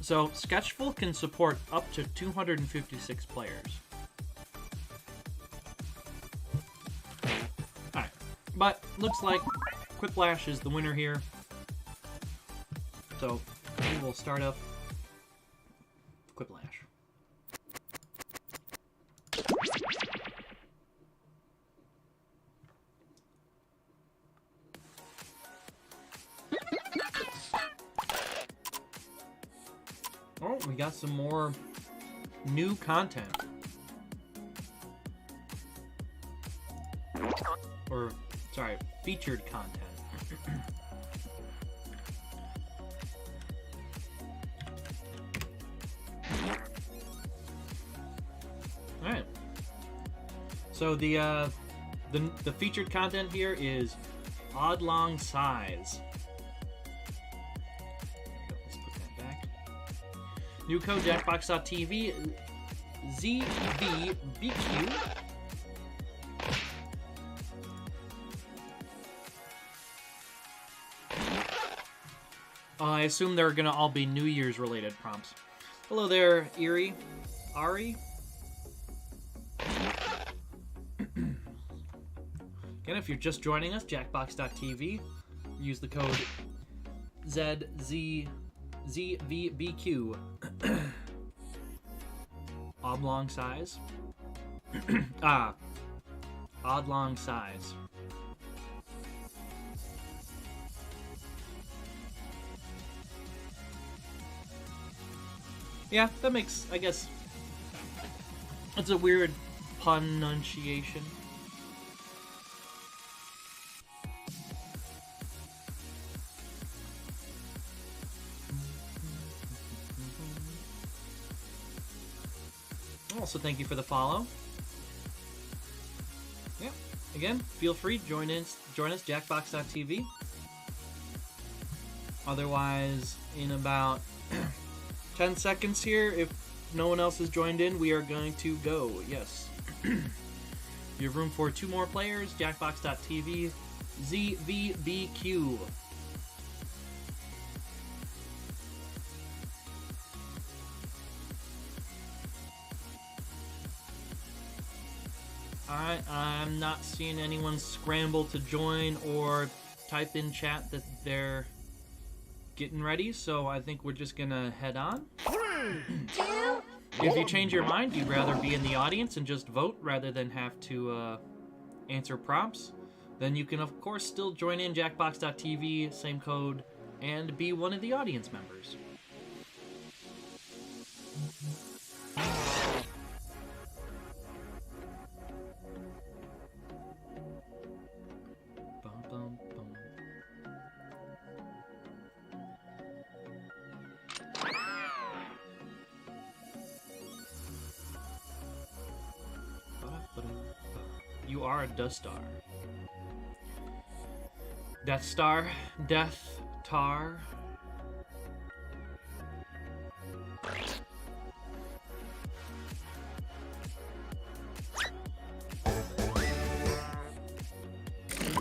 So, Sketchful can support up to 256 players. Alright, but looks like Quiplash is the winner here. So, we will start up Quiplash. Oh, we got some more new content. Or, sorry, featured content. Alright. So the featured content here is Oddlong Size. Let's put that back. New code Jackbox.tv ZVBQ. I assume they're gonna all be New Year's related prompts. Hello there, Ari. Again, if you're just joining us, Jackbox.tv, use the code ZVBQ. Oblong size. Oddlong size. Yeah, that makes, I guess, it's a weird pronunciation. Also, thank you for the follow. Yeah, again, feel free, join us, Jackbox.tv. Otherwise, in about 10 seconds here, if no one else has joined in, we are going to go. Yes. You have room for 2 more players. Jackbox.tv ZVBQ. Alright, I'm not seeing anyone scramble to join or type in chat that they're getting ready, so I think we're just gonna head on. 1, 2. If you change your mind, you'd rather be in the audience and just vote rather than have to answer prompts, then you can of course still join in Jackbox.tv, same code, and be one of the audience members. Bum, bum, bum. You are a Death Star. Death Star. Death Tar.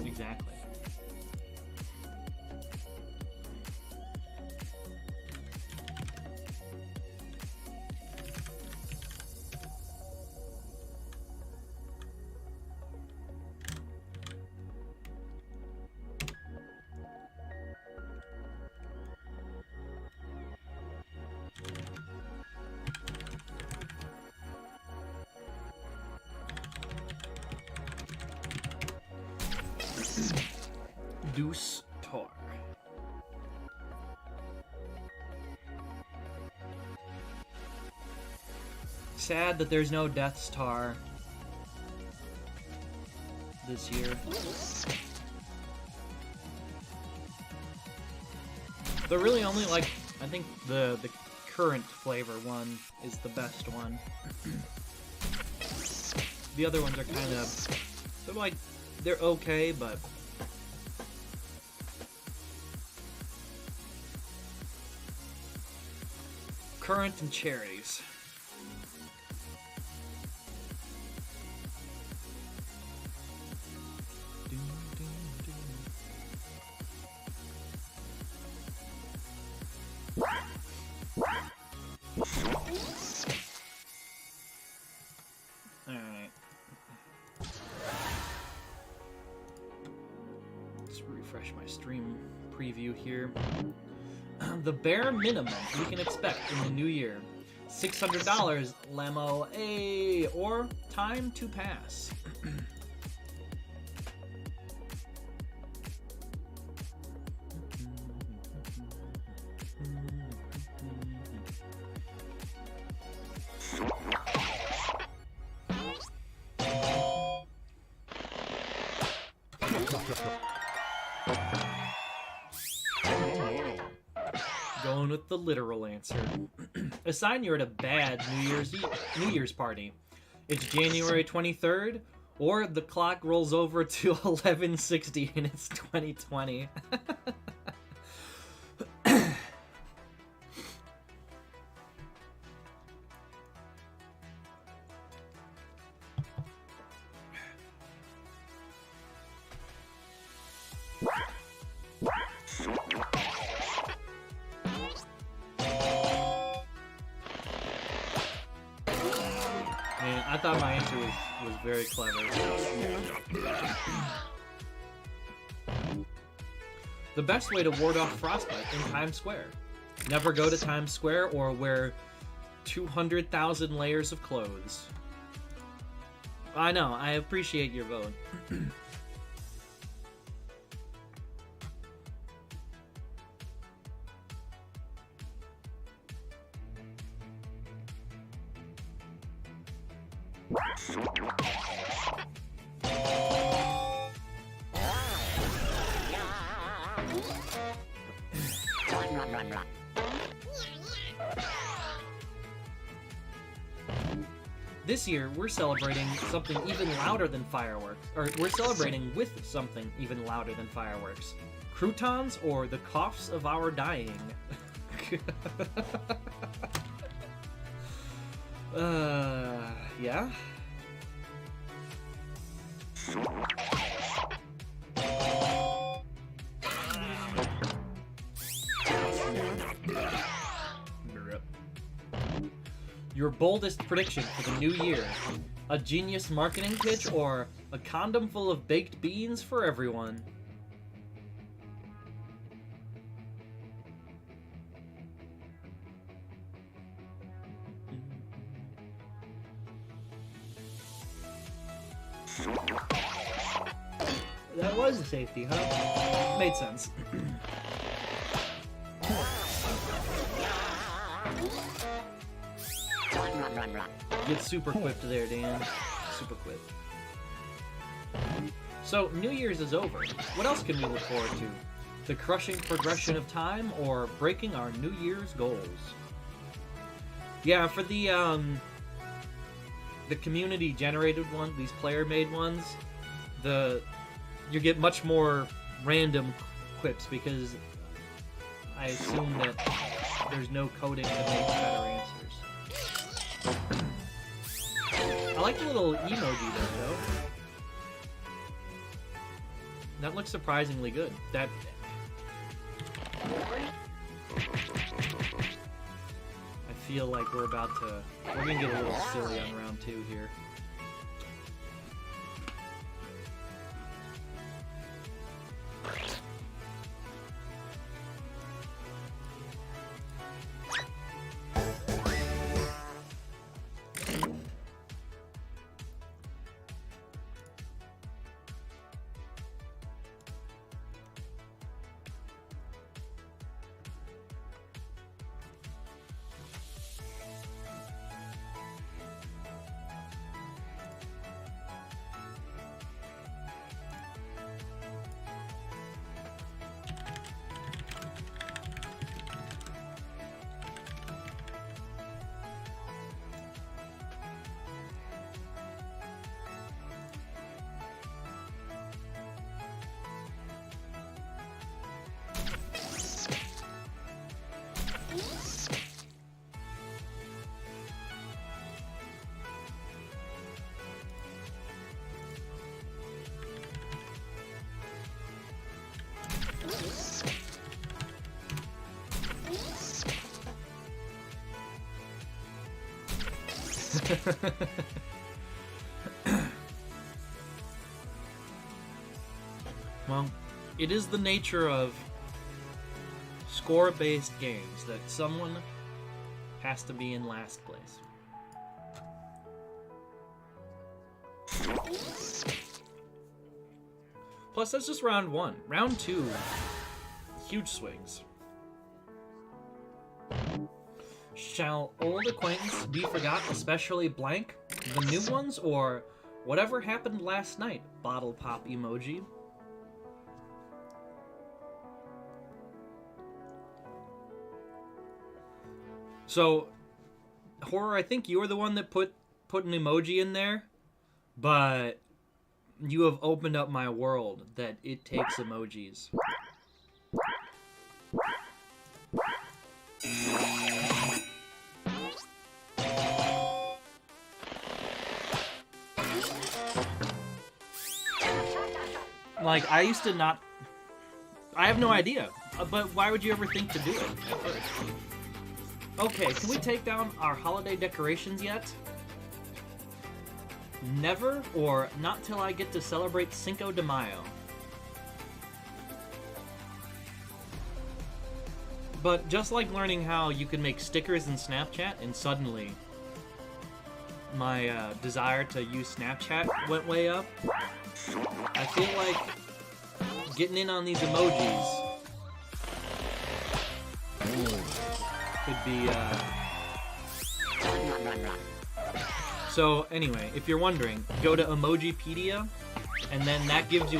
Exactly. Deuce Tar. Sad that there's no Death Star this year. They're really only like, I think the current flavor one is the best one. The other ones are kind of, they're like, they're okay, but currant and cherries. Alright. Let's refresh my stream preview here. The bare minimum we can expect in the new year. $600, Lemo, A, or time to pass. Going with the literal answer. Assign you're at a bad New Year's party. It's January 23rd, or the clock rolls over to 11:60 and it's 2020. Man, I thought my answer was very clever. The best way to ward off frostbite in Times Square. Never go to Times Square or wear 200,000 layers of clothes. I know, I appreciate your vote. Run. This year, we're celebrating something even louder than fireworks. Or we're celebrating with something even louder than fireworks. Croutons or the coughs of our dying. Yeah? Your boldest prediction for the new year. A genius marketing pitch or a condom full of baked beans for everyone. That was a safety, huh? Made sense. Run. Get super quipped there, Dan. Super quipped. So, New Year's is over. What else can we look forward to? The crushing progression of time or breaking our New Year's goals? Yeah, for the community-generated one, these player-made ones, you get much more random quips because I assume that there's no coding to make better answers. I like the little emoji there, though. That looks surprisingly good. I feel like we're gonna get a little silly on round 2 here. Well, it is the nature of score-based games that someone has to be in last place. Plus, that's just round 1. Round 2, huge swings. Shall old acquaintance be forgot, especially blank? The new ones, or whatever happened last night? Bottle pop emoji. So, Horror, I think you were the one that put an emoji in there, but you have opened up my world that it takes emojis. Like, I used to not... I have no idea, but why would you ever think to do it at first? Okay, can we take down our holiday decorations yet? Never, or not till I get to celebrate Cinco de Mayo. But just like learning how you can make stickers in Snapchat, and suddenly my desire to use Snapchat went way up, I feel like getting in on these emojis could be, So anyway, if you're wondering, go to Emojipedia, and then that gives you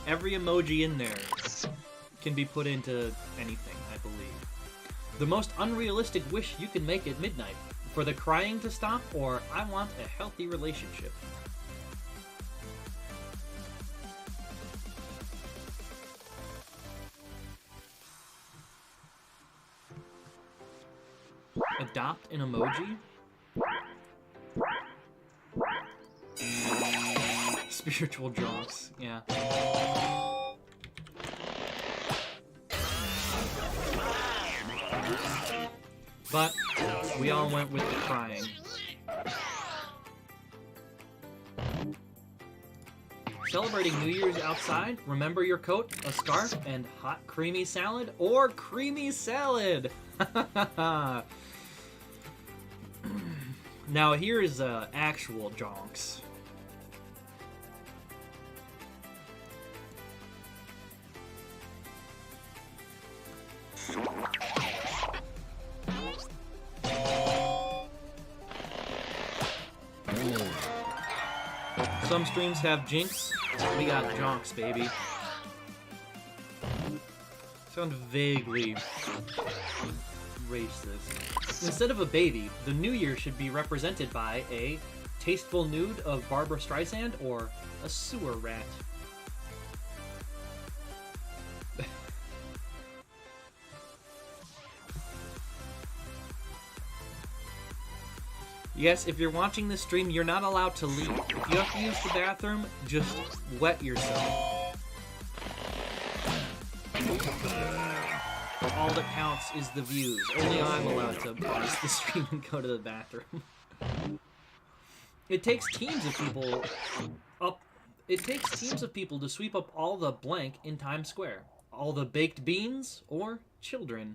every emoji in there can be put into anything, I believe. The most unrealistic wish you can make at midnight: for the crying to stop, or I want a healthy relationship. Adopt an emoji? Spiritual jaws, yeah. But we all went with the crying. Celebrating New Year's outside? Remember your coat, a scarf, and hot creamy salad? Or creamy salad! Now here's actual jonks. Some streams have Jinx, we got jonks, baby. Sound vaguely racist. Instead of a baby, the new year should be represented by a tasteful nude of Barbara Streisand or a sewer rat. Yes, if you're watching this stream, you're not allowed to leave. If you have to use the bathroom, just wet yourself. All that counts is the views. Only I'm allowed to pause the stream and go to the bathroom. It takes teams of people to sweep up all the blank in Times Square. All the baked beans or children.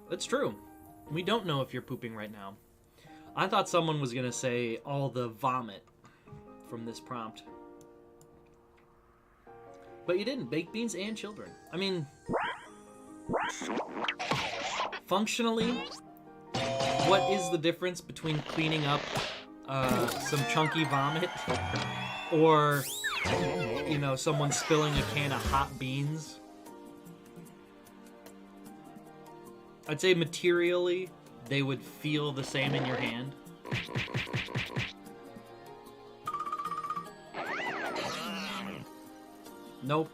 It's true. We don't know if you're pooping right now. I thought someone was gonna say all the vomit from this prompt. But you didn't. Baked beans and children. I mean, functionally, what is the difference between cleaning up some chunky vomit or, you know, someone spilling a can of hot beans? I'd say materially, they would feel the same in your hand. Nope.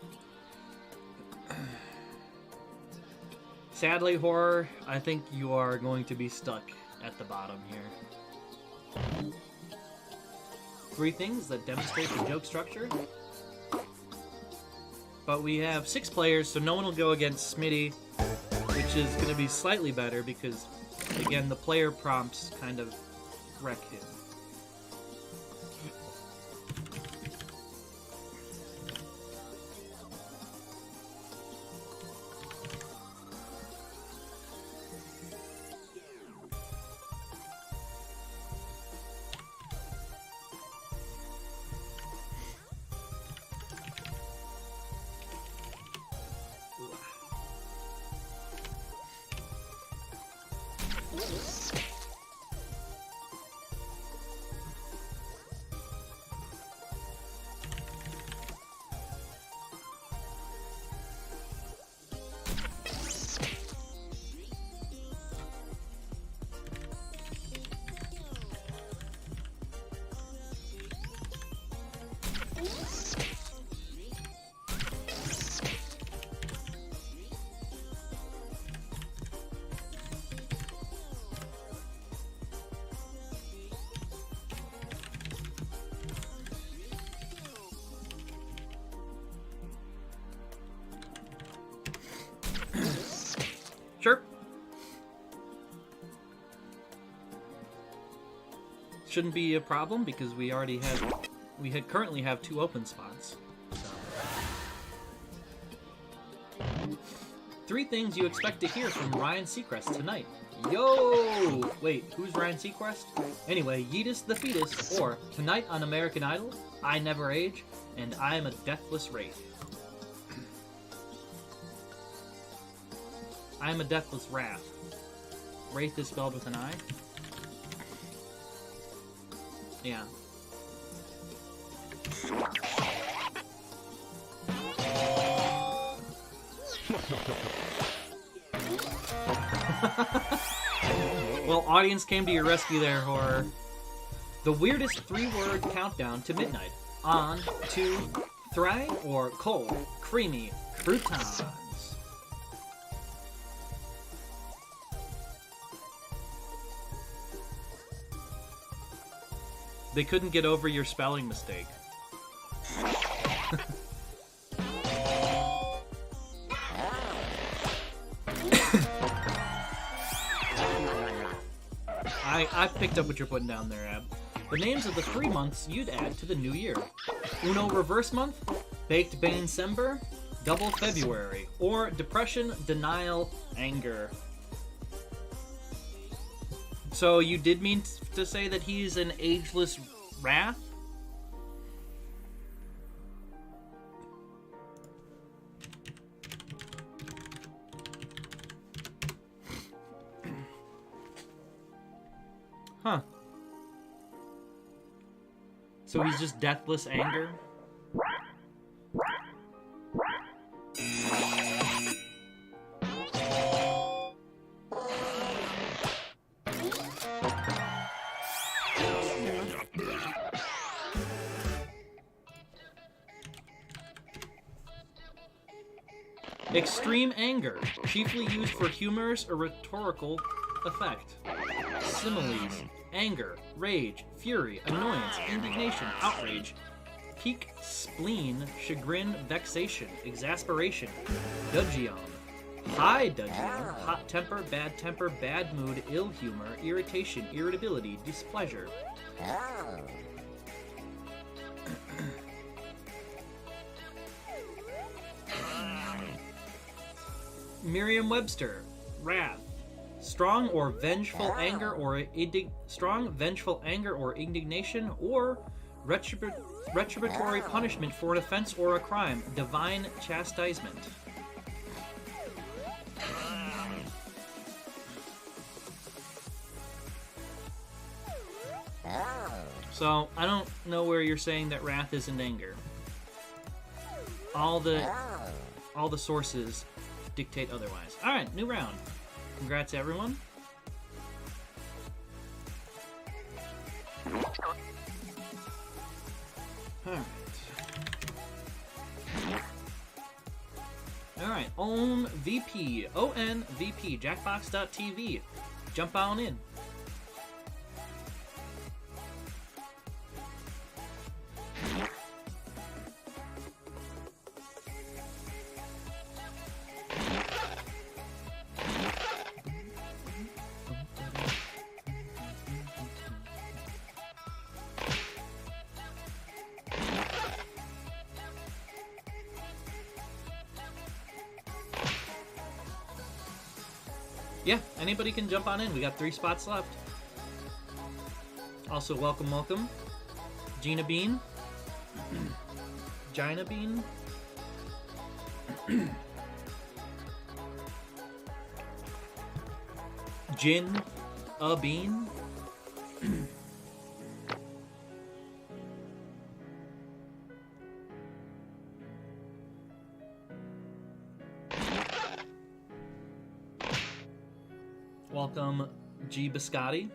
Sadly, Horror, I think you are going to be stuck at the bottom here. 3 things that demonstrate the joke structure. But we have 6 players, so no one will go against Smitty, which is going to be slightly better because, again, the player prompts kind of wreck him. Sure. Shouldn't be a problem because we currently have 2 open spots. So. 3 things you expect to hear from Ryan Seacrest tonight. Yo! Wait, who's Ryan Seacrest? Anyway, Yeetus the Fetus, or tonight on American Idol, I Never Age, and I Am a Deathless Wraith. I am a Deathless Wrath. Wraith is spelled with an I. Yeah. Well, audience came to your rescue there, Horror. The weirdest 3-word countdown to midnight. On, to, thry, or cold, creamy, croutons. They couldn't get over your spelling mistake. I picked up what you're putting down there, Ab. The names of the 3 months you'd add to the new year. Uno Reverse Month, Baked Bane-sember, Double February, or Depression, Denial, Anger. So you did mean to say that he's an ageless wrath? Huh. So he's just deathless anger? Extreme anger, chiefly used for humorous or rhetorical effect. Similes, anger, rage, fury, annoyance, indignation, outrage, pique, spleen, chagrin, vexation, exasperation, dudgeon, high dudgeon, hot temper, bad mood, ill humor, irritation, irritability, displeasure. Merriam-Webster, wrath, strong or vengeful anger or indignation, or retributory punishment for an offense or a crime, divine chastisement. So I don't know where you're saying that wrath isn't anger. All the sources dictate otherwise. All right, new round. Congrats, everyone. All right. ONVP, Jackbox.tv. Jump on in. Yeah, anybody can jump on in. We got 3 spots left. Also, welcome. Gina Bean. Gina Bean. Jin a bean. Welcome, G. Biscotti.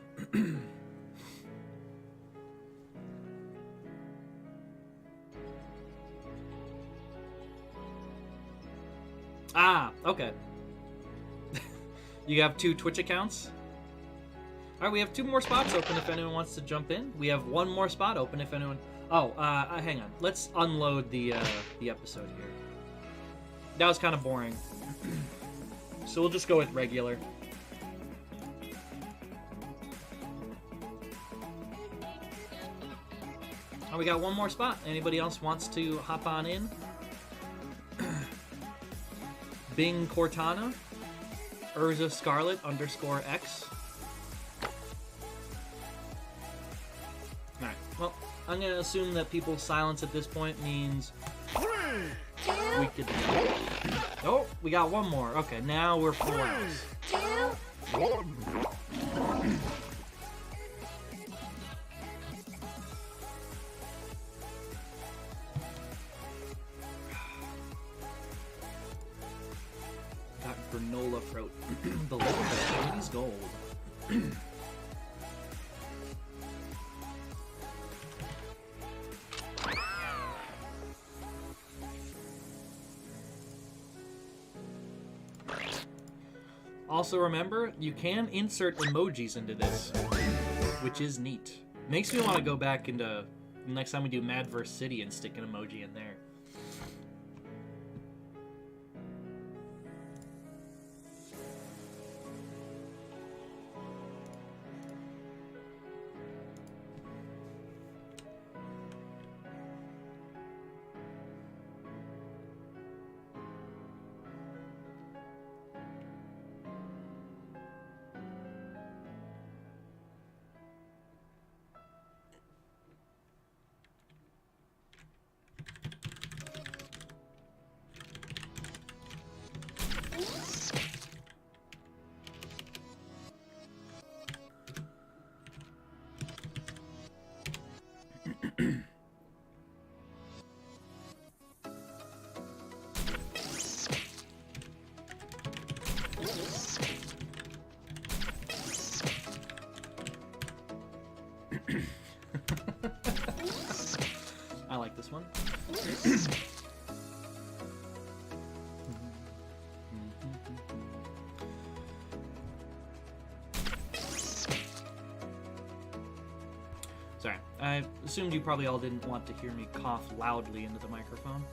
Ah, okay. You have 2 Twitch accounts? Alright, we have 2 more spots open if anyone wants to jump in. We have 1 more spot open if anyone... Oh, hang on. Let's unload the episode here. That was kind of boring. So we'll just go with regular. Oh, we got 1 more spot. Anybody else wants to hop on in? Bing Cortana, Urza Scarlet _X. Alright, well, I'm gonna assume that people's silence at this point means we could. Oh, we got 1 more. Okay, now we're full house. Got granola throat. The look of the Chinese gold. Also remember, you can insert emojis into this, which is neat. Makes me want to go back into next time we do Madverse City and stick an emoji in there. I like this one. Sorry, I assumed you probably all didn't want to hear me cough loudly into the microphone.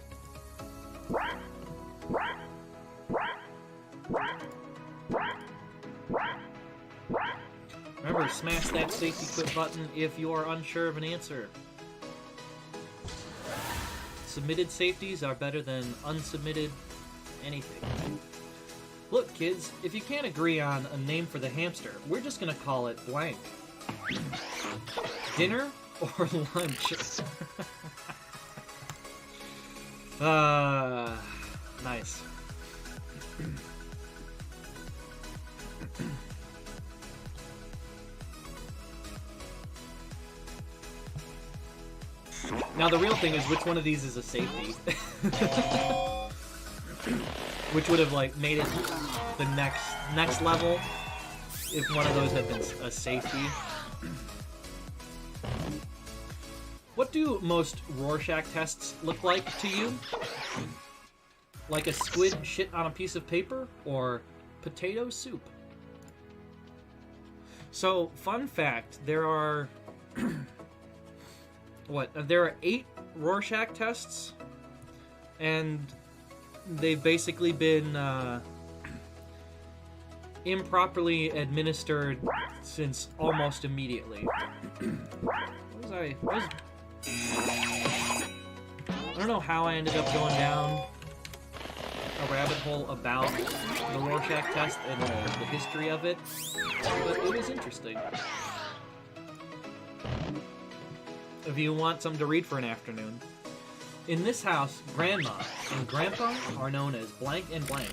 Remember, smash that safety quit button if you are unsure of an answer. Submitted safeties are better than unsubmitted anything. Look, kids, if you can't agree on a name for the hamster, we're just gonna call it blank. Dinner or lunch? Nice. Now the real thing is which one of these is a safety. Which would have like made it the next level if one of those had been a safety. What do most Rorschach tests look like to you? Like a squid shit on a piece of paper or potato soup? So, fun fact, there are there are 8 Rorschach tests, and they've basically been improperly administered since almost immediately. I don't know how I ended up going down a rabbit hole about the Rorschach test and the history of it, but it was interesting. If you want something to read for an afternoon. In this house, Grandma and Grandpa are known as blank and blank.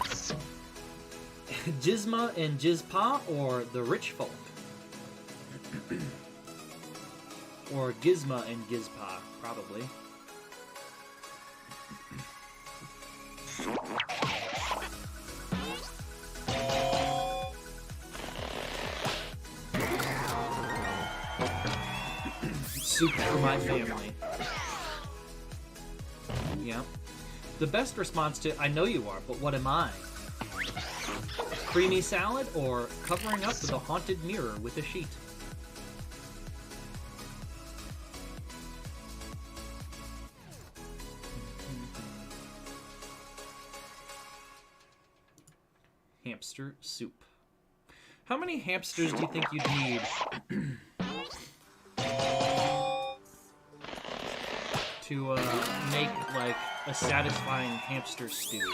Jizma and Jizpa, or the rich folk. Or Gizma and Gizpa, probably. Soup for my family. Yeah. The best response to "I know you are, but what am I?" Creamy salad or covering up with a haunted mirror with a sheet? Hamster soup. How many hamsters do you think you'd need to make like a satisfying hamster stew?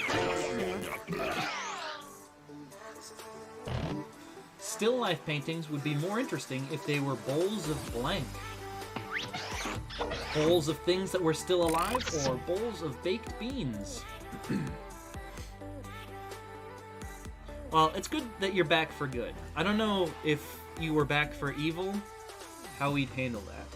Still life paintings would be more interesting if they were bowls of blank. Bowls of things that were still alive, or bowls of baked beans. Well, it's good that you're back for good. I don't know if you were back for evil, how we'd handle that.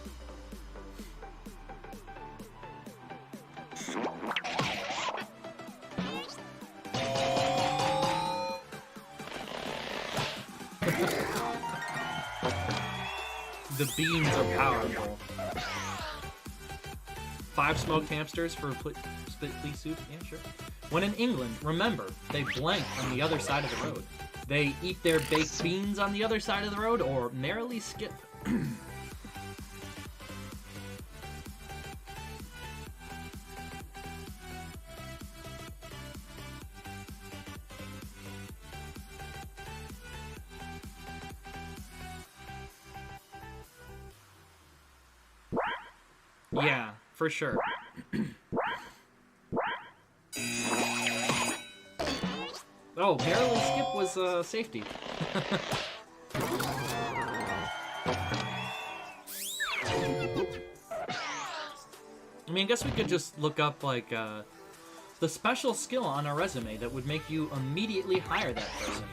The beans are powerful. 5 smoked hamsters for split pea soup? Yeah, sure. When in England, remember, they blank on the other side of the road. They eat their baked beans on the other side of the road, or merrily skip. Yeah, for sure. Oh, merrily skip was safety. I mean, I guess we could just look up like the special skill on our resume that would make you immediately hire that person.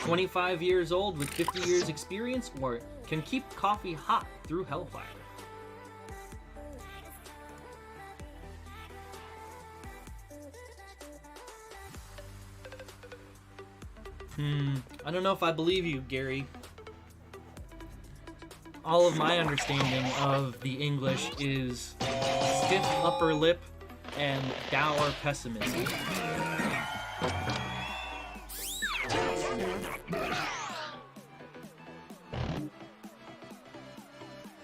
25 years old with 50 years experience, or can keep coffee hot through hellfire. I don't know if I believe you, Gary. All of my understanding of the English is stiff upper lip and dour pessimism.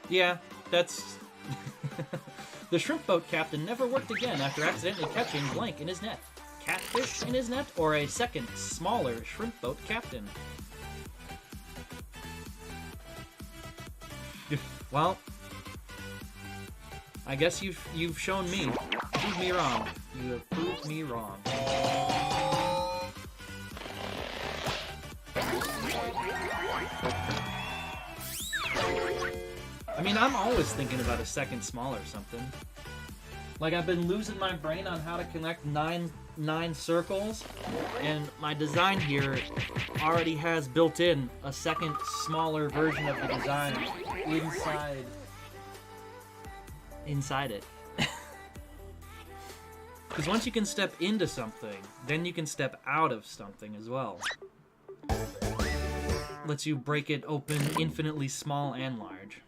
Yeah, that's... The shrimp boat captain never worked again after accidentally catching blank in his net. Catfish in his net, or a second, smaller shrimp boat captain? Well, I guess you've shown me. Proved me wrong. You have proved me wrong. I mean, I'm always thinking about a second small or something. Like, I've been losing my brain on how to connect nine circles, and my design here already has built in a second, smaller version of the design inside it. Because once you can step into something, then you can step out of something as well. Lets you break it open infinitely small and large.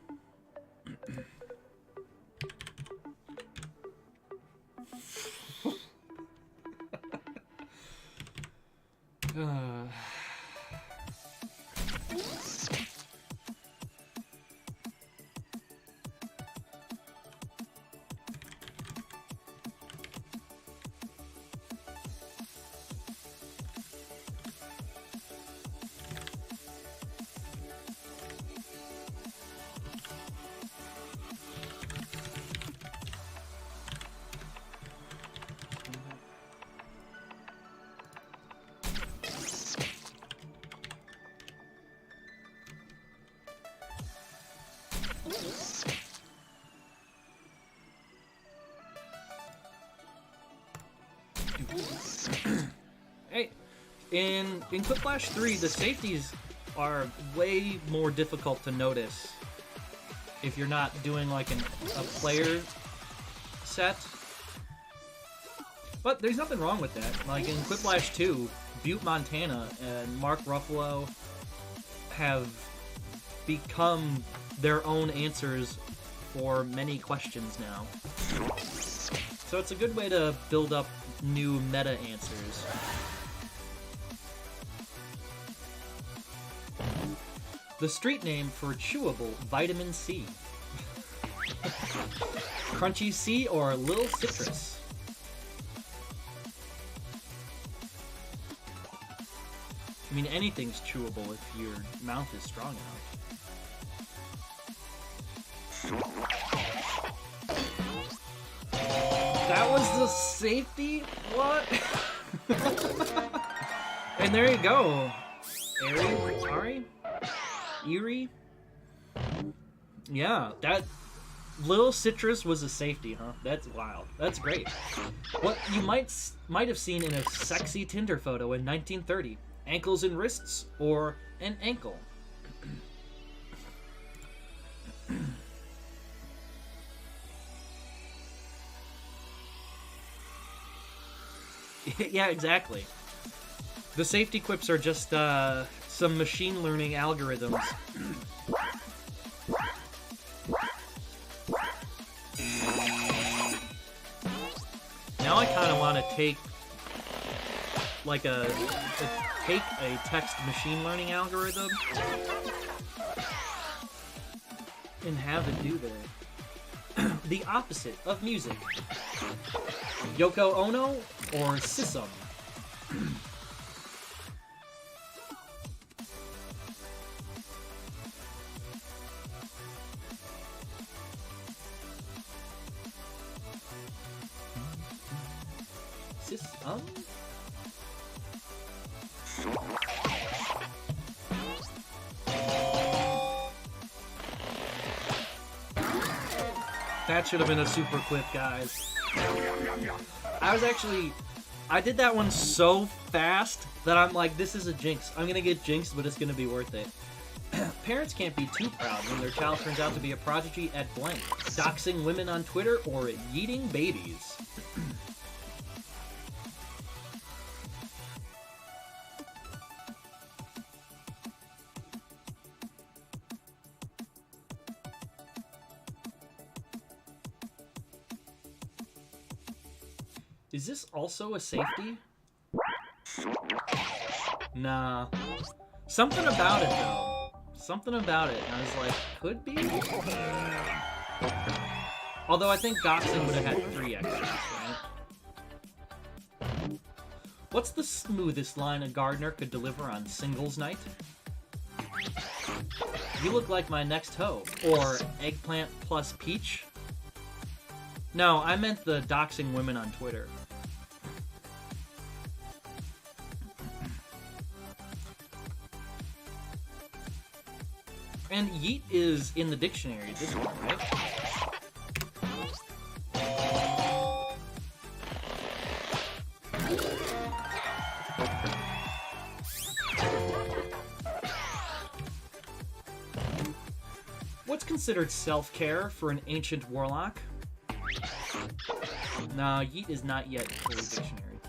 Hey, in Quick Flash 3, the safeties are way more difficult to notice if you're not doing like a player set. But there's nothing wrong with that. Like in Quiplash 2, Butte, Montana and Mark Ruffalo have become their own answers for many questions now. So it's a good way to build up new meta answers. The street name for chewable vitamin C. Crunchy C or Little Citrus. I mean, anything's chewable if your mouth is strong enough. That was the safety? What? And there you go. Ari? Erie? Yeah, that Little Citrus was a safety, huh? That's wild. That's great. What you might have seen in a sexy Tinder photo in 1930. Ankles and wrists, or an ankle. Yeah, exactly. The safety quips are just some machine learning algorithms. Now I kind of want to take like a text machine learning algorithm and have it do the opposite of music. Yoko Ono or Sisum. Sisum? That should have been a super clip, guys. I did that one so fast that I'm like, this is a jinx. I'm gonna get jinxed, but it's gonna be worth it. Parents can't be too proud when their child turns out to be a prodigy at blank. Doxing women on Twitter or yeeting babies. Is this also a safety? Nah. Something about it, though. Something about it. I was like, could be? Although I think Doxing would have had 3 X's, right? What's the smoothest line a gardener could deliver on singles night? You look like my next hoe. Or eggplant plus peach? No, I meant the doxing women on Twitter. And yeet is in the dictionary, this one, right? What's considered self-care for an ancient warlock? Nah, yeet is not yet in the dictionary.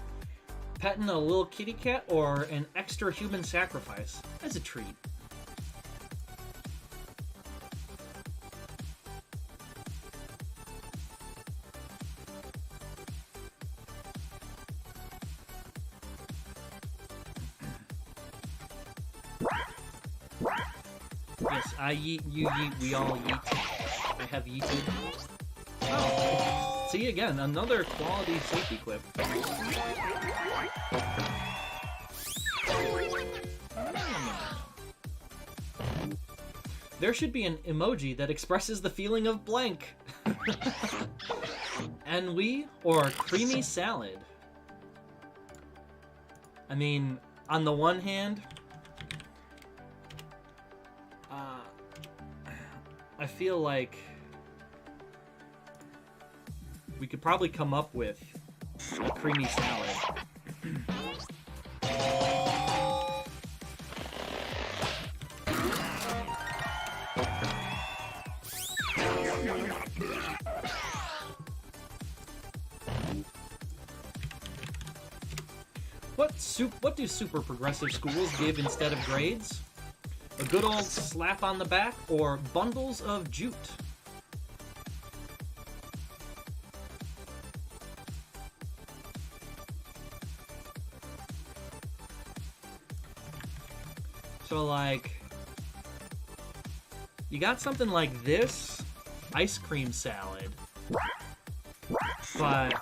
Petting a little kitty cat or an extra human sacrifice as a treat. Yes, I yeet, you yeet, we all yeet. I have yeeted. Oh, see again, another quality safety quip. There should be an emoji that expresses the feeling of blank. Ennui or creamy salad. I mean, on the one hand, I feel like we could probably come up with a creamy salad. What do super progressive schools give instead of grades? A good old slap on the back or bundles of jute? So, like, you got something like this, ice cream salad, but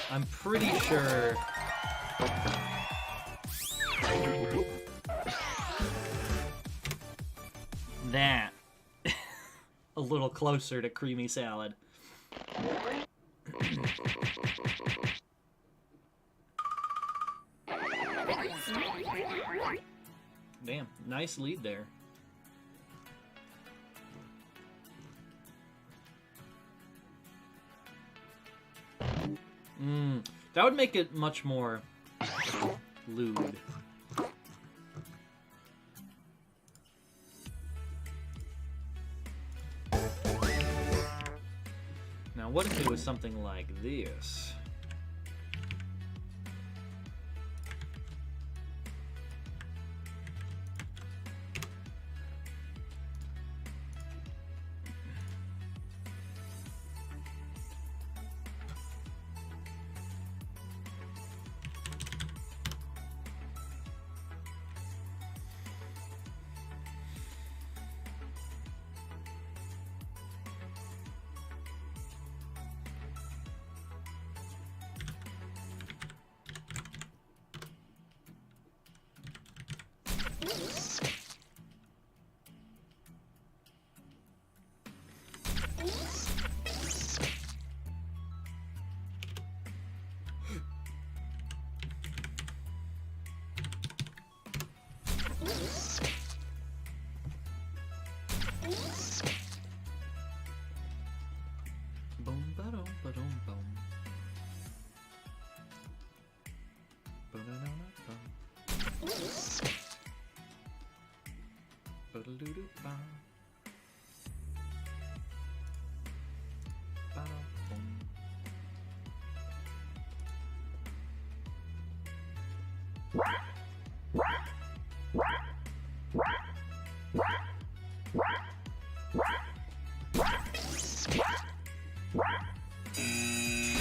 I'm pretty sure that a little closer to creamy salad. Damn, nice lead there. That would make it much more lewd. Now, what if it was something like this? Boom, ba-dum, ba-dum, bum. Ba-da-da-da-bum. Ba-da-doo-doo-bum. Ba-dum-bum.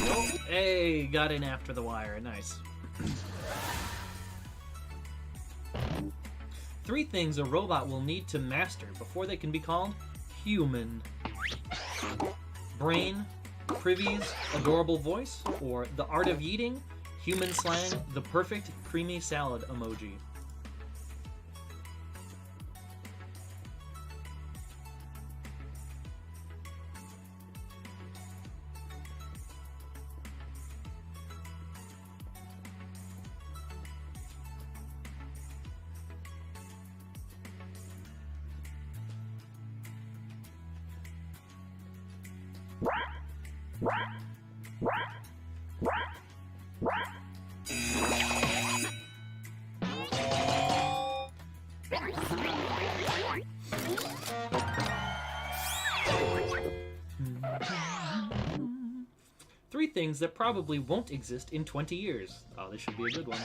Oh, hey, got in after the wire. Nice. 3 things a robot will need to master before they can be called human. Brain, Privy's adorable voice, or the art of eating, human slang, the perfect creamy salad emoji. Three things that probably won't exist in 20 years. Oh, this should be a good one.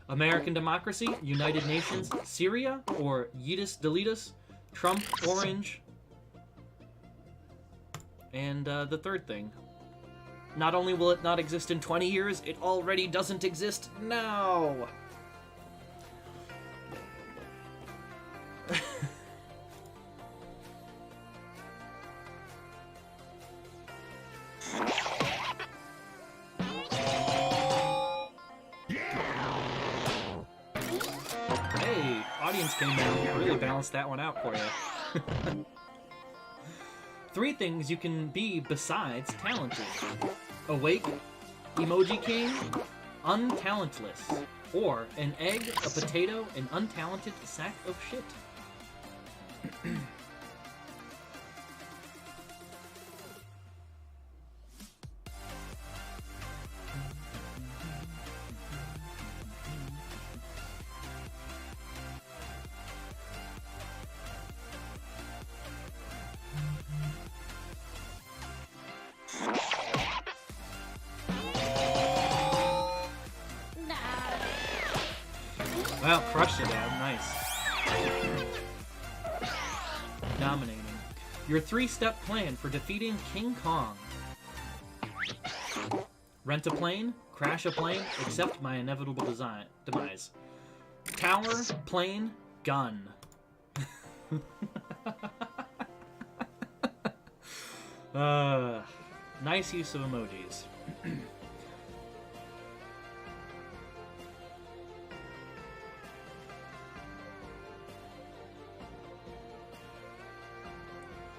American democracy, United Nations, Syria, or Yeetus Deletus, Trump, Orange. And the third thing. Not only will it not exist in 20 years, it already doesn't exist now. Hey, audience came in. Really balanced that one out for you. 3 things you can be besides talented. Awake, emoji king, untalentless, or an egg, a potato, an untalented sack of shit. Wow, crushed it, Ab. Nice. Dominating. Your 3-step plan for defeating King Kong. Rent a plane, crash a plane, accept my inevitable demise. Tower, plane, gun. Nice use of emojis.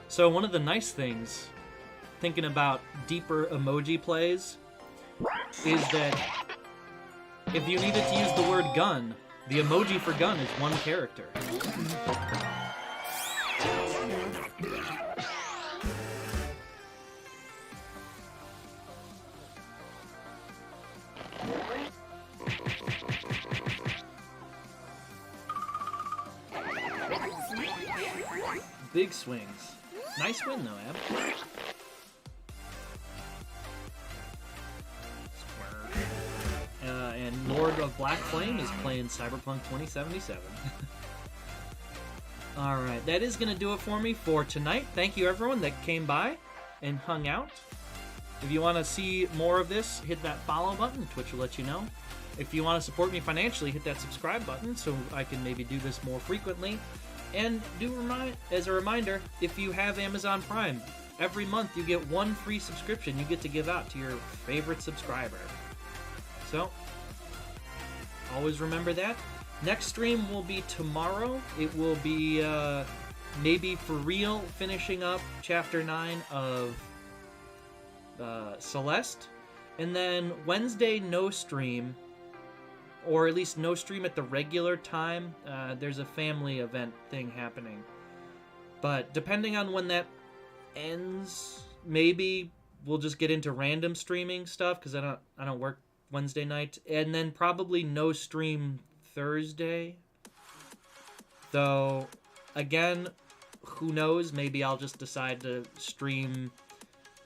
So one of the nice things, thinking about deeper emoji plays, is that if you needed to use the word gun, the emoji for gun is one character. Big swings. Nice win, though, Ab. And Lord of Black Flame is playing Cyberpunk 2077. Alright, that is going to do it for me for tonight. Thank you, everyone that came by and hung out. If you want to see more of this, hit that follow button. Twitch will let you know. If you want to support me financially, hit that subscribe button so I can maybe do this more frequently. And as a reminder, if you have Amazon Prime, every month you get one free subscription you get to give out to your favorite subscriber. So, always remember that. Next stream will be tomorrow. It will be maybe for real finishing up Chapter 9 of Celeste. And then Wednesday, no stream. Or at least no stream at the regular time. There's a family event thing happening. But depending on when that ends, maybe we'll just get into random streaming stuff because I don't work Wednesday night. And then probably no stream Thursday. Though, again, who knows? Maybe I'll just decide to stream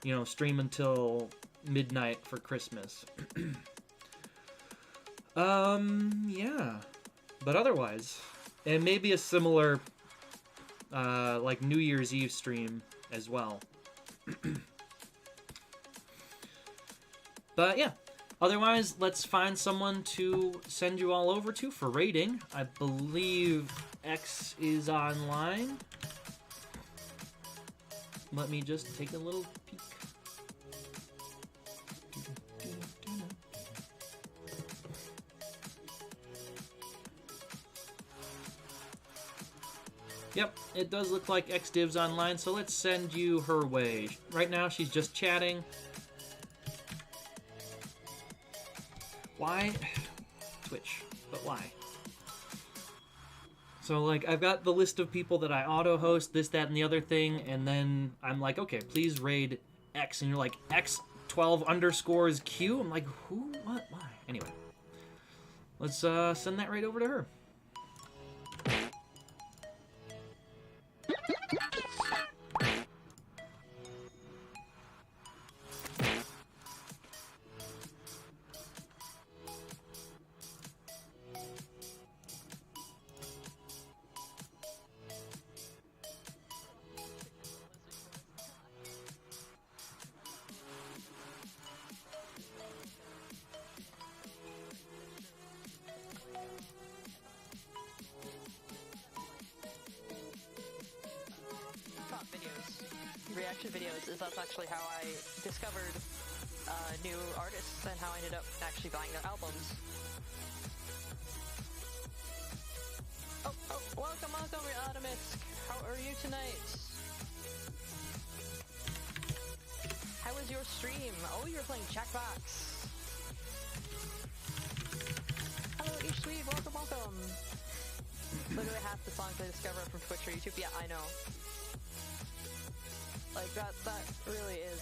until midnight for Christmas. Yeah. But otherwise, and maybe a similar, like New Year's Eve stream as well. But yeah, otherwise, let's find someone to send you all over to for raiding. I believe X is online. Let me just take a little peek. Yep, it does look like XDiv's online, so let's send you her way. Right now, she's just chatting. Why? Twitch, but why? So, like, I've got the list of people that I auto-host, this, that, and the other thing, and then I'm like, okay, please raid X, and you're like, X12_Q? I'm like, who? What? Why? Anyway, let's send that right over to her. Reaction videos is that's actually how I discovered new artists and how I ended up actually buying their albums. Oh, welcome, Atomisk. How are you tonight? How was your stream? Oh, you were playing Jackbox. Hello, Ishweed. Welcome. Literally half the songs I discover from Twitch or YouTube. Yeah, I know. Like, that really is,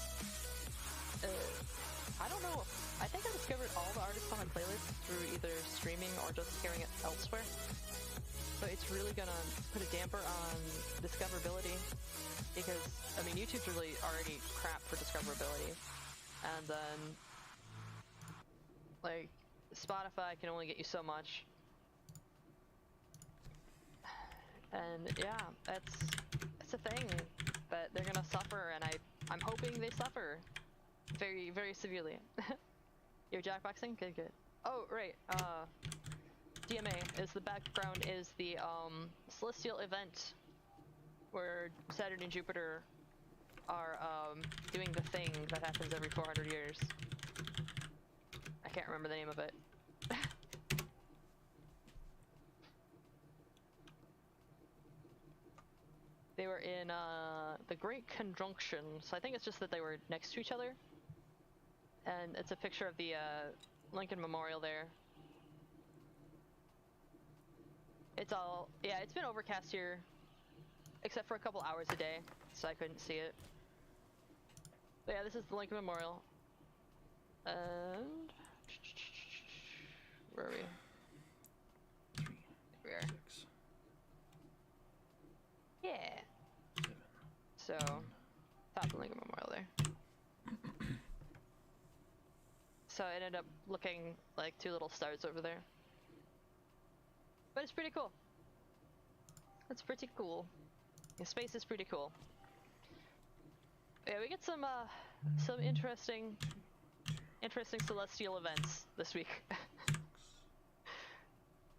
I don't know, I think I discovered all the artists on my playlist through either streaming or just hearing it elsewhere. So it's really gonna put a damper on discoverability, because, I mean, YouTube's really already crap for discoverability. And then, like, Spotify can only get you so much. And yeah, it's a thing that they're gonna suffer, and I'm hoping they suffer very, very severely. You're jackboxing? Good, good. Oh, right, DMA is the background is the celestial event where Saturn and Jupiter are doing the thing that happens every 400 years. I can't remember the name of it. They were in the Great Conjunction, so I think it's just that they were next to each other. And it's a picture of the Lincoln Memorial there. It's all, yeah, it's been overcast here, except for a couple hours a day, so I couldn't see it. But yeah, this is the Lincoln Memorial. And where are we? Here we are. 6, Yeah. 7. So, top of Lincoln Memorial there. So it ended up looking like 2 little stars over there. But it's pretty cool. It's pretty cool. The space is pretty cool. Yeah, we get some interesting celestial events this week.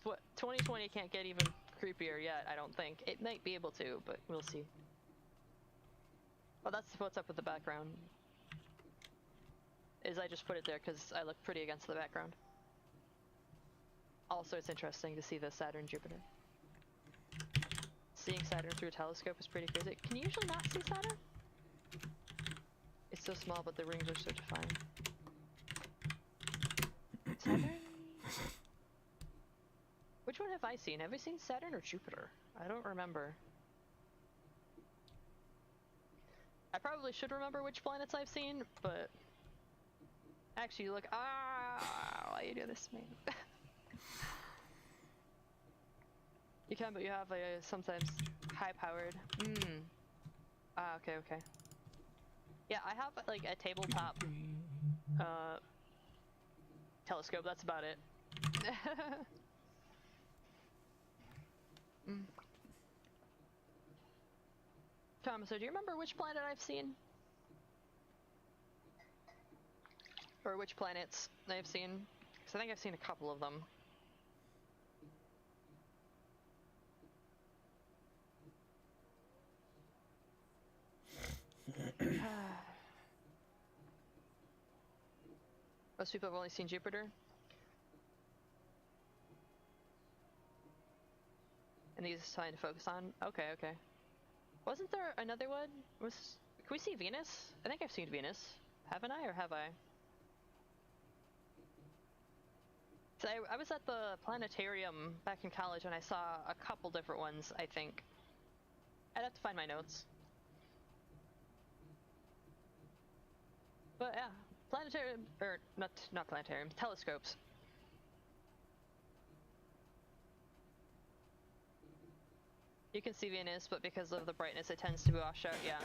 What 2020 can't get even creepier yet, I don't think. It might be able to, but we'll see. Well, that's what's up with the background. Is I just put it there because I look pretty against the background. Also, it's interesting to see the Saturn-Jupiter. Seeing Saturn through a telescope is pretty crazy. Can you usually not see Saturn? It's so small, but the rings are so defined. Saturn? Which one have I seen? Have I seen Saturn or Jupiter? I don't remember. I probably should remember which planets I've seen, but... Actually, look, why you do this to me? You can, but you have a sometimes high-powered. Okay, okay. Yeah, I have like a tabletop telescope. That's about it. Tom, so do you remember which planet I've seen? Or which planets I've seen? Because I think I've seen a couple of them. Most people have only seen Jupiter. And these are trying to focus on. Okay, okay. Wasn't there another one? Can we see Venus? I think I've seen Venus. Haven't I, or have I? So I was at the planetarium back in college and I saw a couple different ones, I think. I'd have to find my notes. But yeah, planetarium, or not planetarium, telescopes. You can see Venus, but because of the brightness, it tends to wash out, yeah.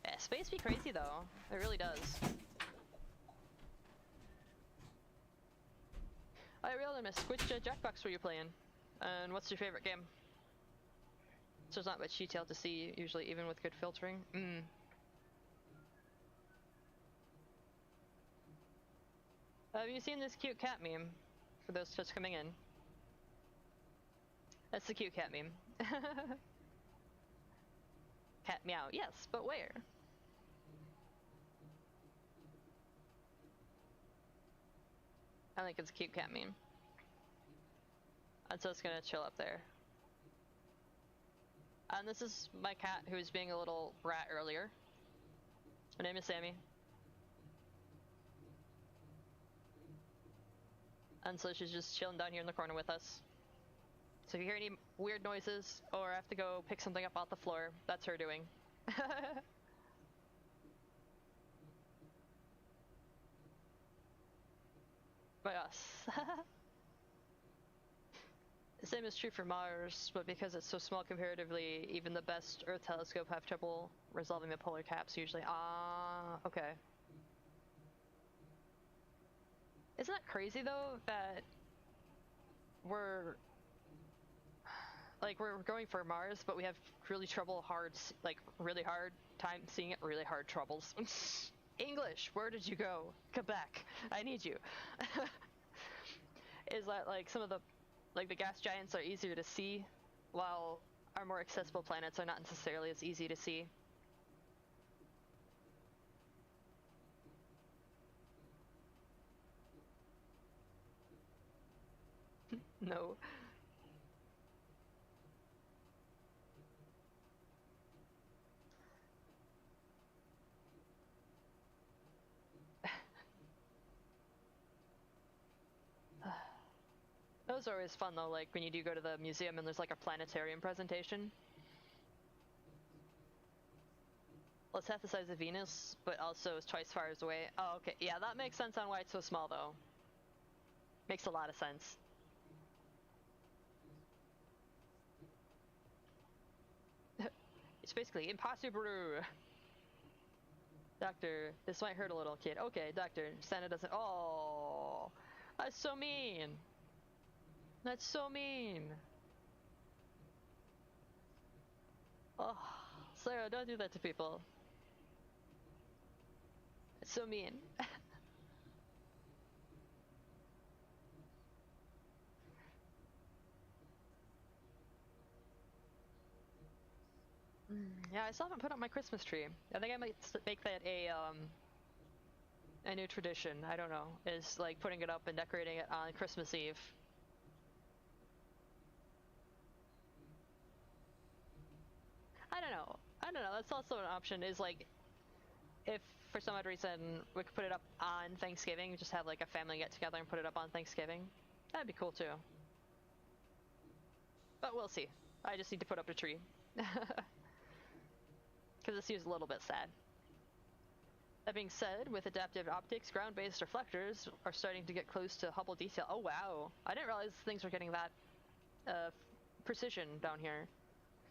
Yeah, space be crazy though. It really does. Alright, Realimist, which Jackbox were you playing? And what's your favorite game? So there's not much detail to see, usually, even with good filtering. Have you seen this cute cat meme? For those just coming in. That's the cute cat meme. Cat meow. Yes, but where? I think it's a cute cat meme. And so it's gonna chill up there. And this is my cat who was being a little rat earlier. Her name is Sammy. And so she's just chilling down here in the corner with us. So if you hear any weird noises, or I have to go pick something up off the floor, that's her doing. But yes. The same is true for Mars, but because it's so small comparatively, even the best Earth telescope have trouble resolving the polar caps usually. Ah, okay. Isn't that crazy though, that we're going for Mars, but we have really really hard time seeing it. Really hard troubles. English, where did you go? Quebec, I need you. Is that like some of the the gas giants are easier to see, while our more accessible planets are not necessarily as easy to see. No. Those are always fun though, like when you do go to the museum and there's like a planetarium presentation. Well, it's half the size of Venus, but also is twice as far away. Oh, okay. Yeah, that makes sense on why it's so small though. Makes a lot of sense. It's basically impossible. Doctor, this might hurt a little, kid. Okay, doctor, Santa doesn't. Oh, that's so mean. That's so mean. Oh, Sarah, don't do that to people. It's so mean. Yeah, I still haven't put up my Christmas tree. I think I might make that a new tradition. I don't know, is like putting it up and decorating it on Christmas Eve. I don't know. That's also an option. Is like, if for some odd reason we could put it up on Thanksgiving, just have like a family get together and put it up on Thanksgiving. That'd be cool too. But we'll see. I just need to put up a tree. Because this seems a little bit sad. That being said, with adaptive optics, ground-based reflectors are starting to get close to Hubble detail. Oh wow, I didn't realize things were getting that precision down here.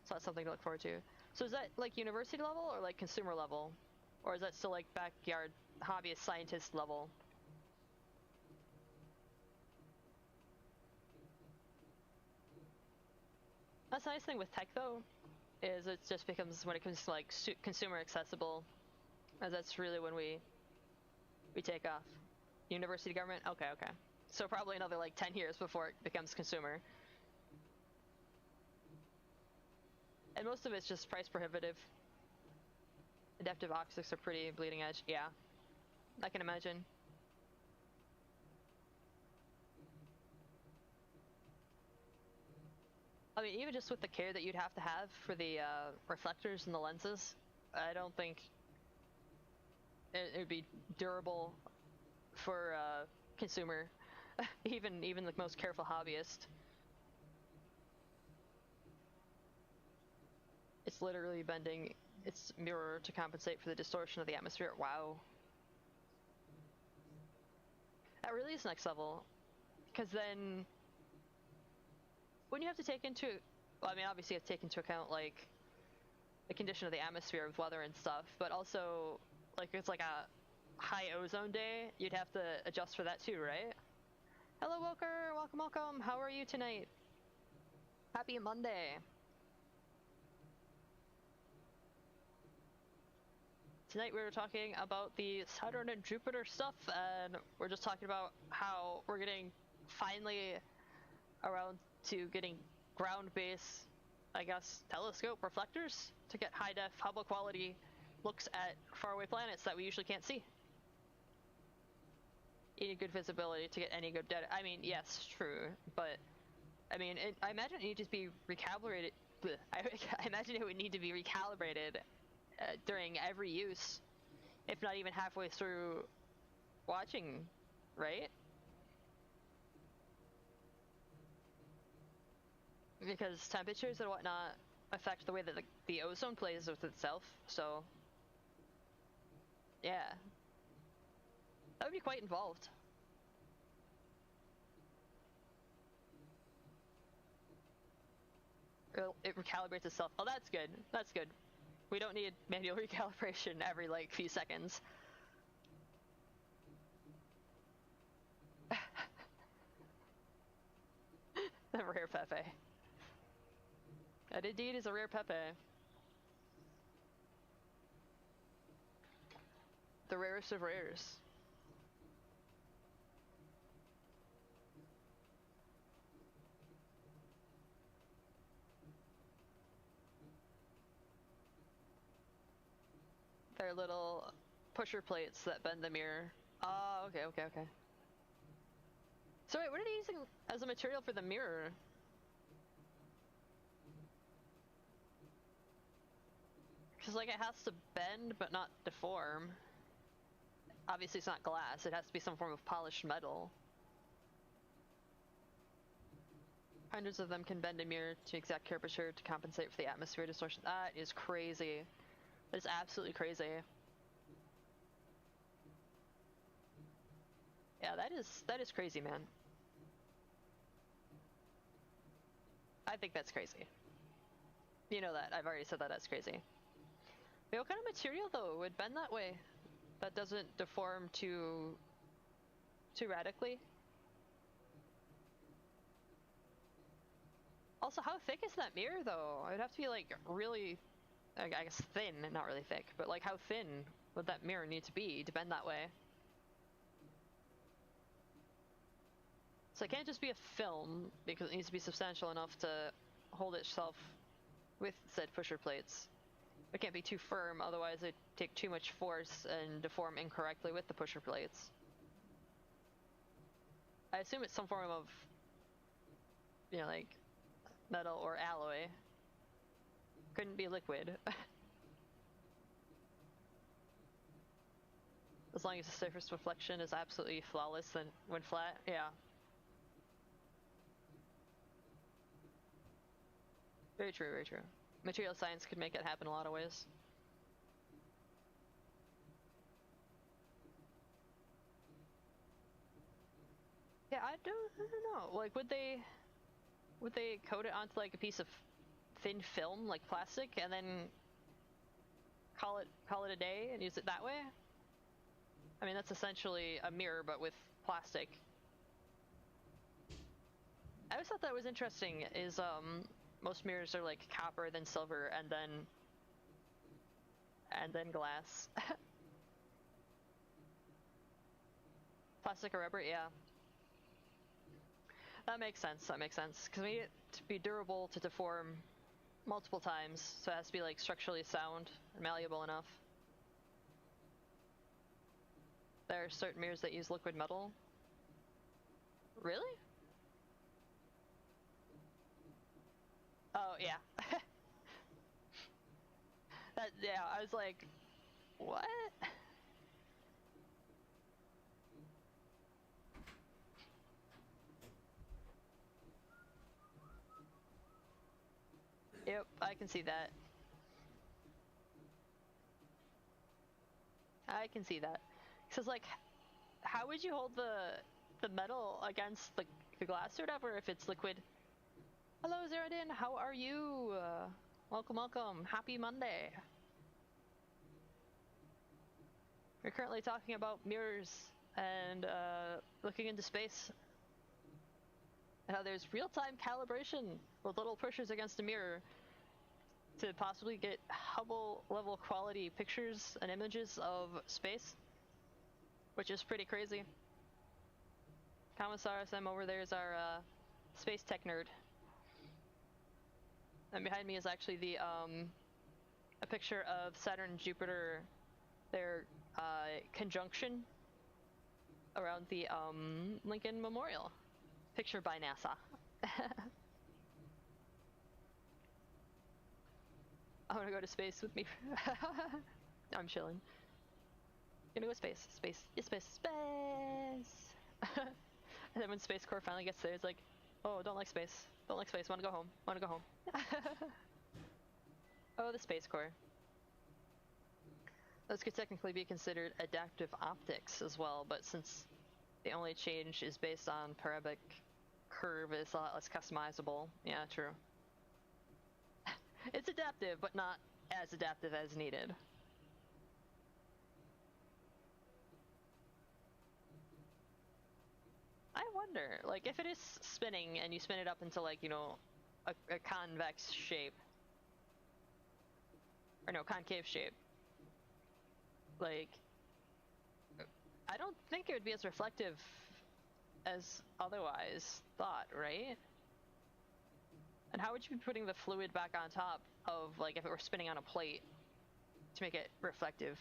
So that's something to look forward to. So is that like university level or like consumer level? Or is that still like backyard hobbyist scientist level? That's the nice thing with tech though, is it just becomes, when it comes to like consumer accessible, as that's really when we take off. University government? Okay. So probably another like 10 years before it becomes consumer. And most of it's just price prohibitive. Adaptive optics are pretty bleeding edge. Yeah, I can imagine. I mean, even just with the care that you'd have to have for the reflectors and the lenses, I don't think it would be durable for consumer, even the most careful hobbyist. It's literally bending its mirror to compensate for the distortion of the atmosphere. Wow. That really is next level. Because then, when you have to take into, well, I mean, obviously you have to take into account, like, the condition of the atmosphere with weather and stuff, but also, like, it's like a high ozone day, you'd have to adjust for that too, right? Hello, Wilker! Welcome! How are you tonight? Happy Monday! Tonight we were talking about the Saturn and Jupiter stuff, and we're just talking about how we're getting finally around to getting ground-based, I guess, telescope reflectors to get high-def Hubble quality looks at faraway planets that we usually can't see. You need good visibility to get any good data. I mean, yes, true, but I mean, I imagine it needs to be recalibrated. I imagine it would need to be recalibrated during every use, if not even halfway through watching, right? Because temperatures and whatnot affect the way that the ozone plays with itself, so yeah. That would be quite involved. It recalibrates itself. Oh, that's good. That's good. We don't need manual recalibration every, like, few seconds. That indeed is a rare Pepe. The rarest of rares. They're little pusher plates that bend the mirror. Oh, okay, okay, okay. So wait, what are they using as a material for the mirror? Because, like, it has to bend but not deform. Obviously it's not glass, it has to be some form of polished metal. Hundreds of them can bend a mirror to exact curvature to compensate for the atmosphere distortion. That is crazy. That is absolutely crazy. Yeah, that is crazy, man. I think that's crazy. You know that. I've already said that that's crazy. Wait, what kind of material, though, would bend that way? That doesn't deform too radically? Also, how thick is that mirror, though? It'd have to be, like, really, I guess thin, not really thick, but, like, how thin would that mirror need to be to bend that way? So it can't just be a film, because it needs to be substantial enough to hold itself with said pusher plates. It can't be too firm, otherwise it'd take too much force and deform incorrectly with the pusher plates. I assume it's some form of, you know, like, metal or alloy. Couldn't be liquid. As long as the surface reflection is absolutely flawless then when flat, yeah. Very true, very true. Material science could make it happen a lot of ways. Yeah, I don't know. Like, would they coat it onto like a piece of thin film, like plastic, and then call it a day and use it that way? I mean, that's essentially a mirror, but with plastic. I always thought that was interesting. Is most mirrors are like copper, then silver, and then glass. Plastic or rubber, yeah. That makes sense. That makes sense. Because we need it to be durable to deform multiple times, so it has to be like structurally sound and malleable enough. There are certain mirrors that use liquid metal. Really? Oh yeah. That, yeah, I was like, what? Yep, I can see that. I can see that. Cause like, how would you hold the metal against the glass or whatever if it's liquid? Hello, Zerodin. How are you? Welcome, welcome. Happy Monday. We're currently talking about mirrors and looking into space. And how there's real-time calibration with little pushers against a mirror to possibly get Hubble level quality pictures and images of space, which is pretty crazy. Commissar SM over there is our space tech nerd. And behind me is actually the a picture of Saturn and Jupiter, their conjunction around the Lincoln Memorial. Picture by NASA. I want to go to space with me. I'm chilling. Gonna go space, space, yeah, space, space. And then when Space Corps finally gets there, it's like, oh, don't like space, wanna go home, Oh, the Space Corps. Those could technically be considered adaptive optics as well, but since the only change is based on parabolic curve, it's a lot less customizable. Yeah, true. It's adaptive, but not as adaptive as needed. I wonder, like, if it is spinning and you spin it up into, like, you know, a convex shape. Or no, concave shape. Like, I don't think it would be as reflective as otherwise thought, right? And how would you be putting the fluid back on top of, like, if it were spinning on a plate to make it reflective?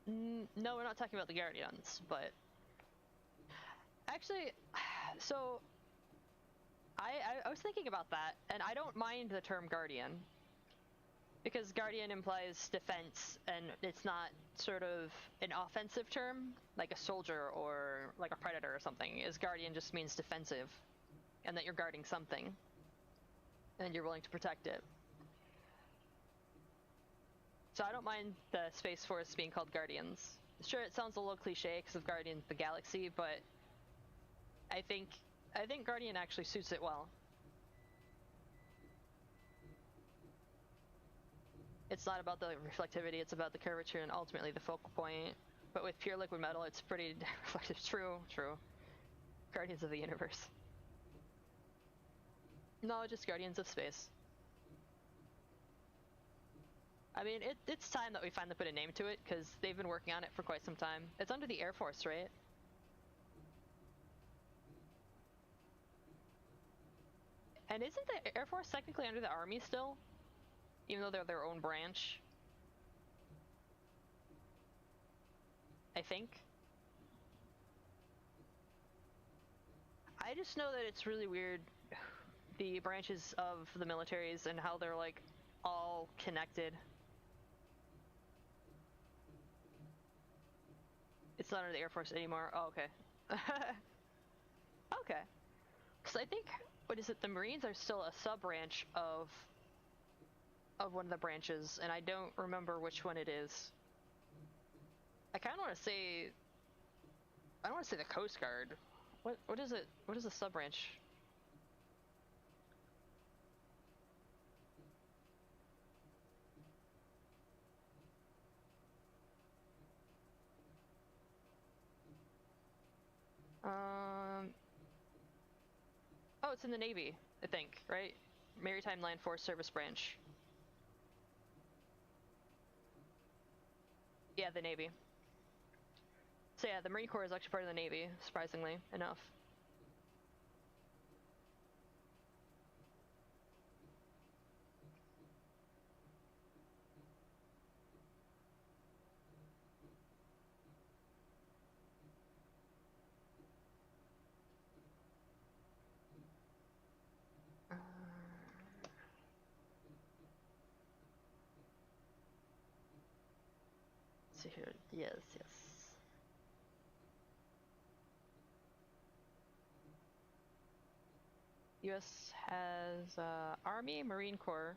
No, we're not talking about the Guardians, but actually, so I was thinking about that, and I don't mind the term Guardian, because Guardian implies defense, and it's not sort of an offensive term, like a soldier or like a predator or something. Is Guardian just means defensive, and that you're guarding something, and you're willing to protect it. So I don't mind the Space Force being called Guardians. Sure, it sounds a little cliche because of Guardians of the Galaxy, but I think Guardian actually suits it well. It's not about the reflectivity, it's about the curvature and ultimately the focal point. But with pure liquid metal, it's pretty reflective. True. Guardians of the Universe. No, just Guardians of Space. I mean, it's time that we finally put a name to it, because they've been working on it for quite some time. It's under the Air Force, right? And isn't the Air Force technically under the Army still? Even though they're their own branch? I think. I just know that it's really weird, the branches of the militaries and how they're, like, all connected. It's not under the Air Force anymore. Oh, okay. Okay. Because I think, what is it, the Marines are still a sub-branch of one of the branches, and I don't remember which one it is. I kind of want to say, I don't want to say the Coast Guard. What is it? What is a sub-branch? Oh, it's in the Navy, I think, right? Maritime Land Force Service Branch. Yeah, the Navy. So yeah, the Marine Corps is actually part of the Navy, surprisingly enough. Let's see here. Yes. U.S. has Army, Marine Corps,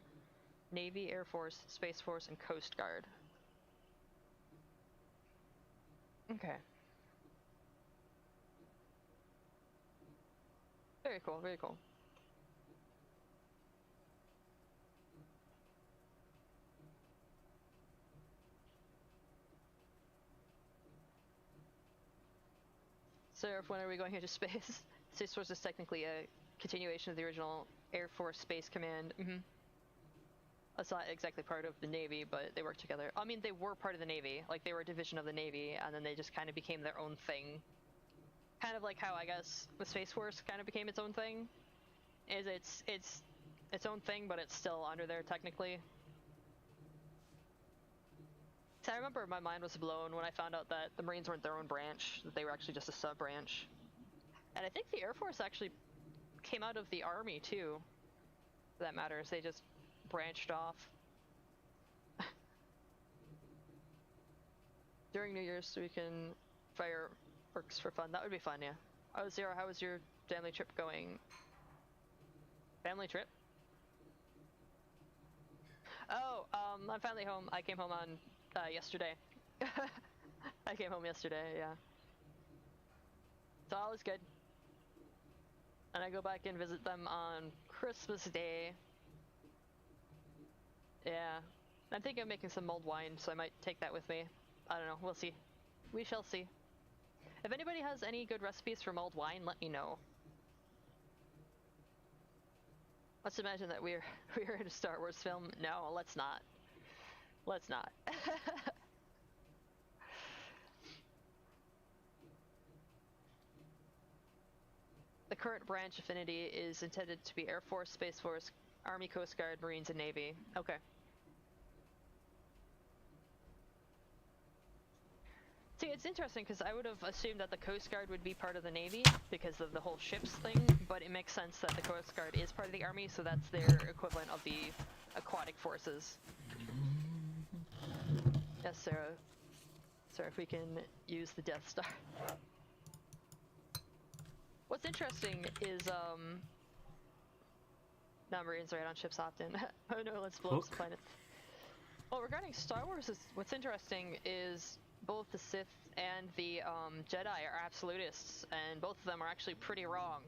Navy, Air Force, Space Force, and Coast Guard. Okay. Very cool, very cool. So, when are we going into space? Space Force is technically a continuation of the original Air Force Space Command. That's not exactly part of the Navy, but they work together. I mean, they were part of the Navy. Like, they were a division of the Navy, and then they just kind of became their own thing. Kind of like how, I guess, the Space Force kind of became its own thing. Is it's its own thing, but it's still under there, technically. So I remember my mind was blown when I found out that the Marines weren't their own branch, that they were actually just a sub-branch. And I think the Air Force actually came out of the Army, too. For that matters, they just branched off. During New Year's, so we can fireworks for fun. That would be fun, yeah. Oh, Zero, how was your family trip going? Family trip? Oh, I'm finally home. I came home on yesterday. I came home yesterday, yeah. So all is good. And I go back and visit them on Christmas Day. Yeah. I'm thinking of making some mulled wine, so I might take that with me. I don't know, we'll see. We shall see. If anybody has any good recipes for mulled wine, let me know. Let's imagine that we're in a Star Wars film. No, let's not. Let's not. The current branch affinity is intended to be Air Force, Space Force, Army, Coast Guard, Marines, and Navy. Okay. See, it's interesting because I would have assumed that the Coast Guard would be part of the Navy because of the whole ships thing, but it makes sense that the Coast Guard is part of the Army, so that's their equivalent of the aquatic forces. Yes, Sarah. Sarah, if we can use the Death Star. What's interesting is, no, Marines are right on ships often. Oh no, let's blow up some planets. Well, regarding Star Wars, what's interesting is both the Sith and the Jedi are absolutists, and both of them are actually pretty wrong.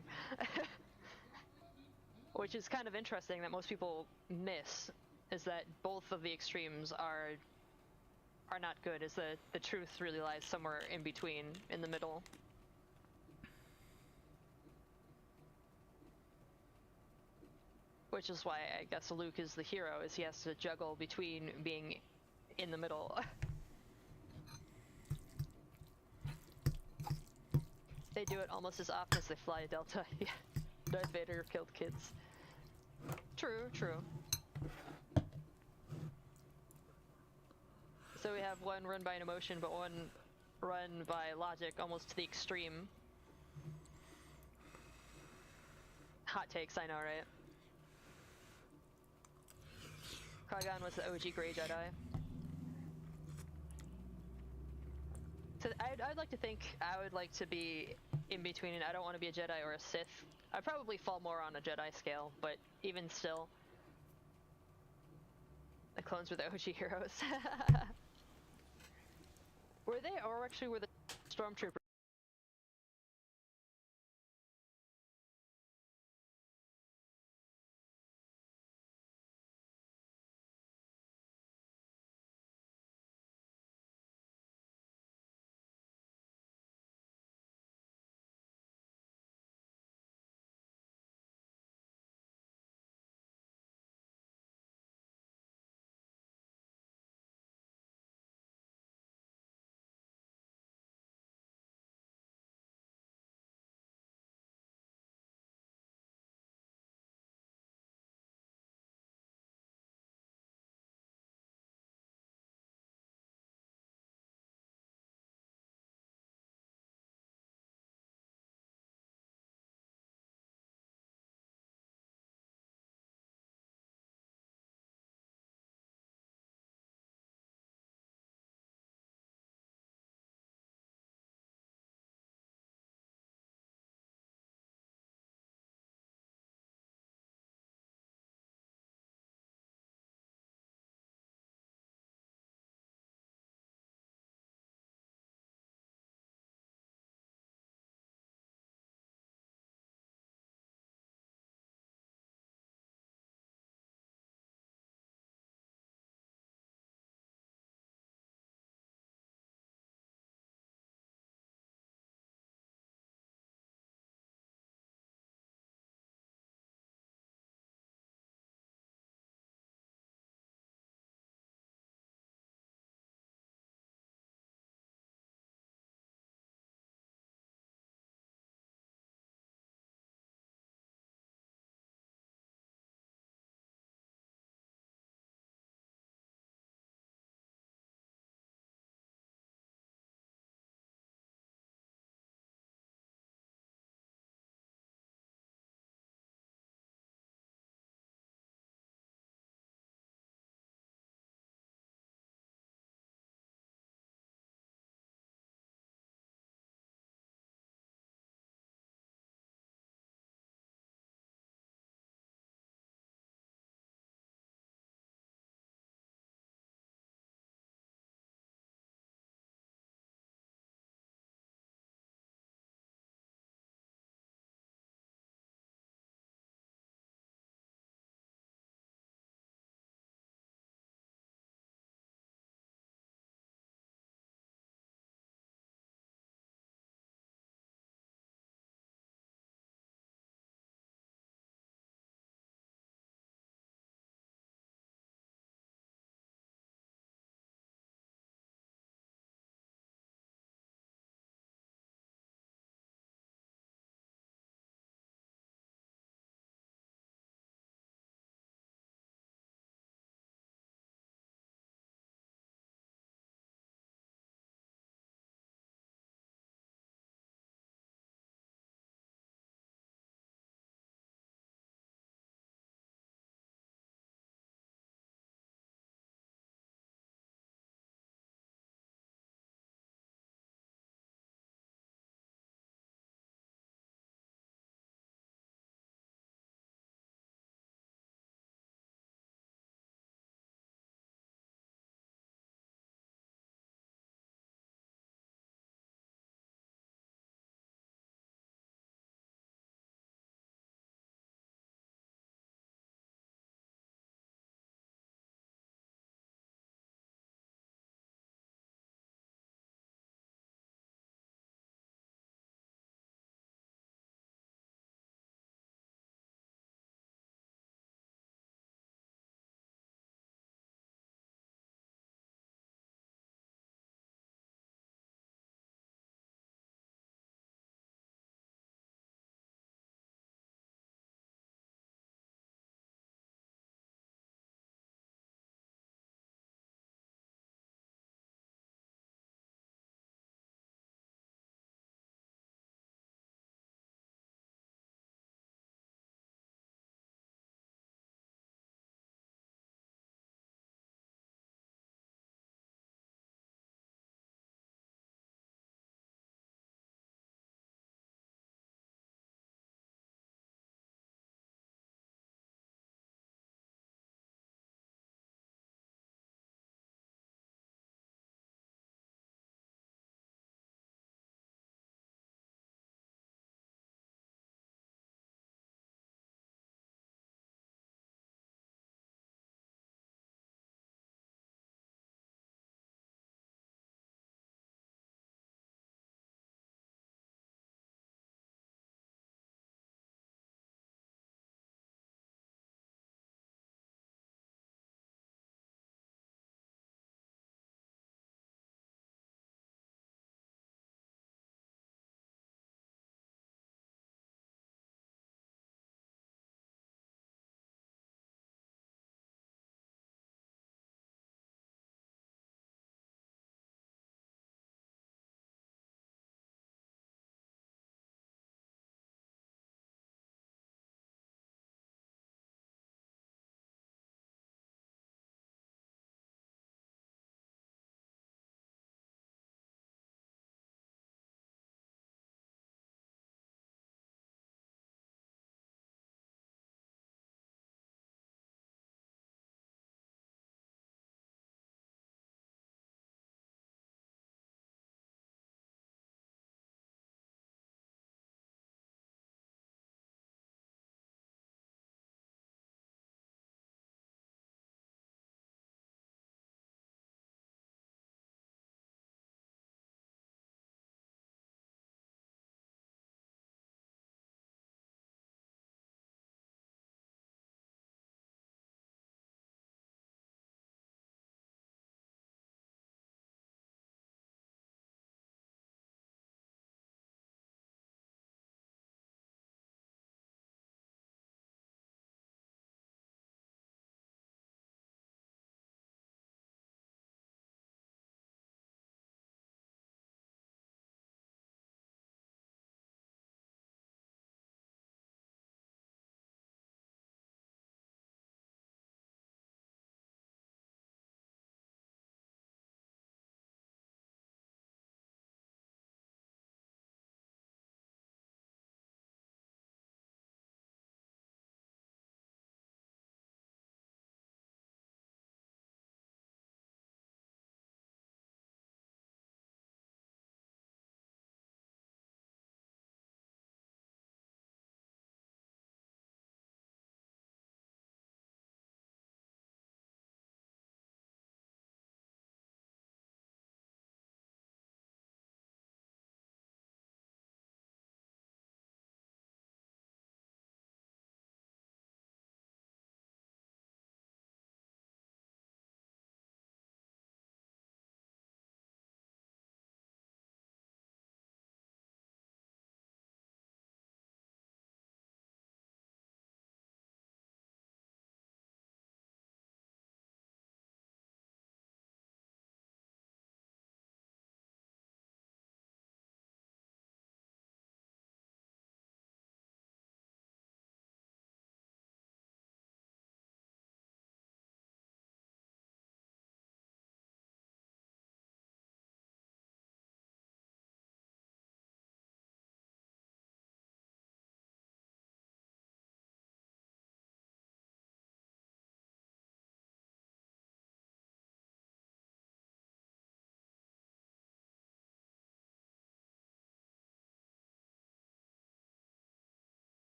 Which is kind of interesting that most people miss, is that both of the extremes are not good, is that the truth really lies somewhere in between, in the middle. Which is why I guess Luke is the hero, is he has to juggle between being in the middle. They do it almost as often as they fly a Delta. Yeah, Darth Vader killed kids. True, true. So we have one run by an emotion, but one run by logic, almost to the extreme. Hot takes, I know, right? Qui-Gon was the OG Grey Jedi. So I'd like to think I would like to be in between, and I don't want to be a Jedi or a Sith. I'd probably fall more on a Jedi scale, but even still, the clones were the OG heroes. Were they, or actually were the Stormtroopers?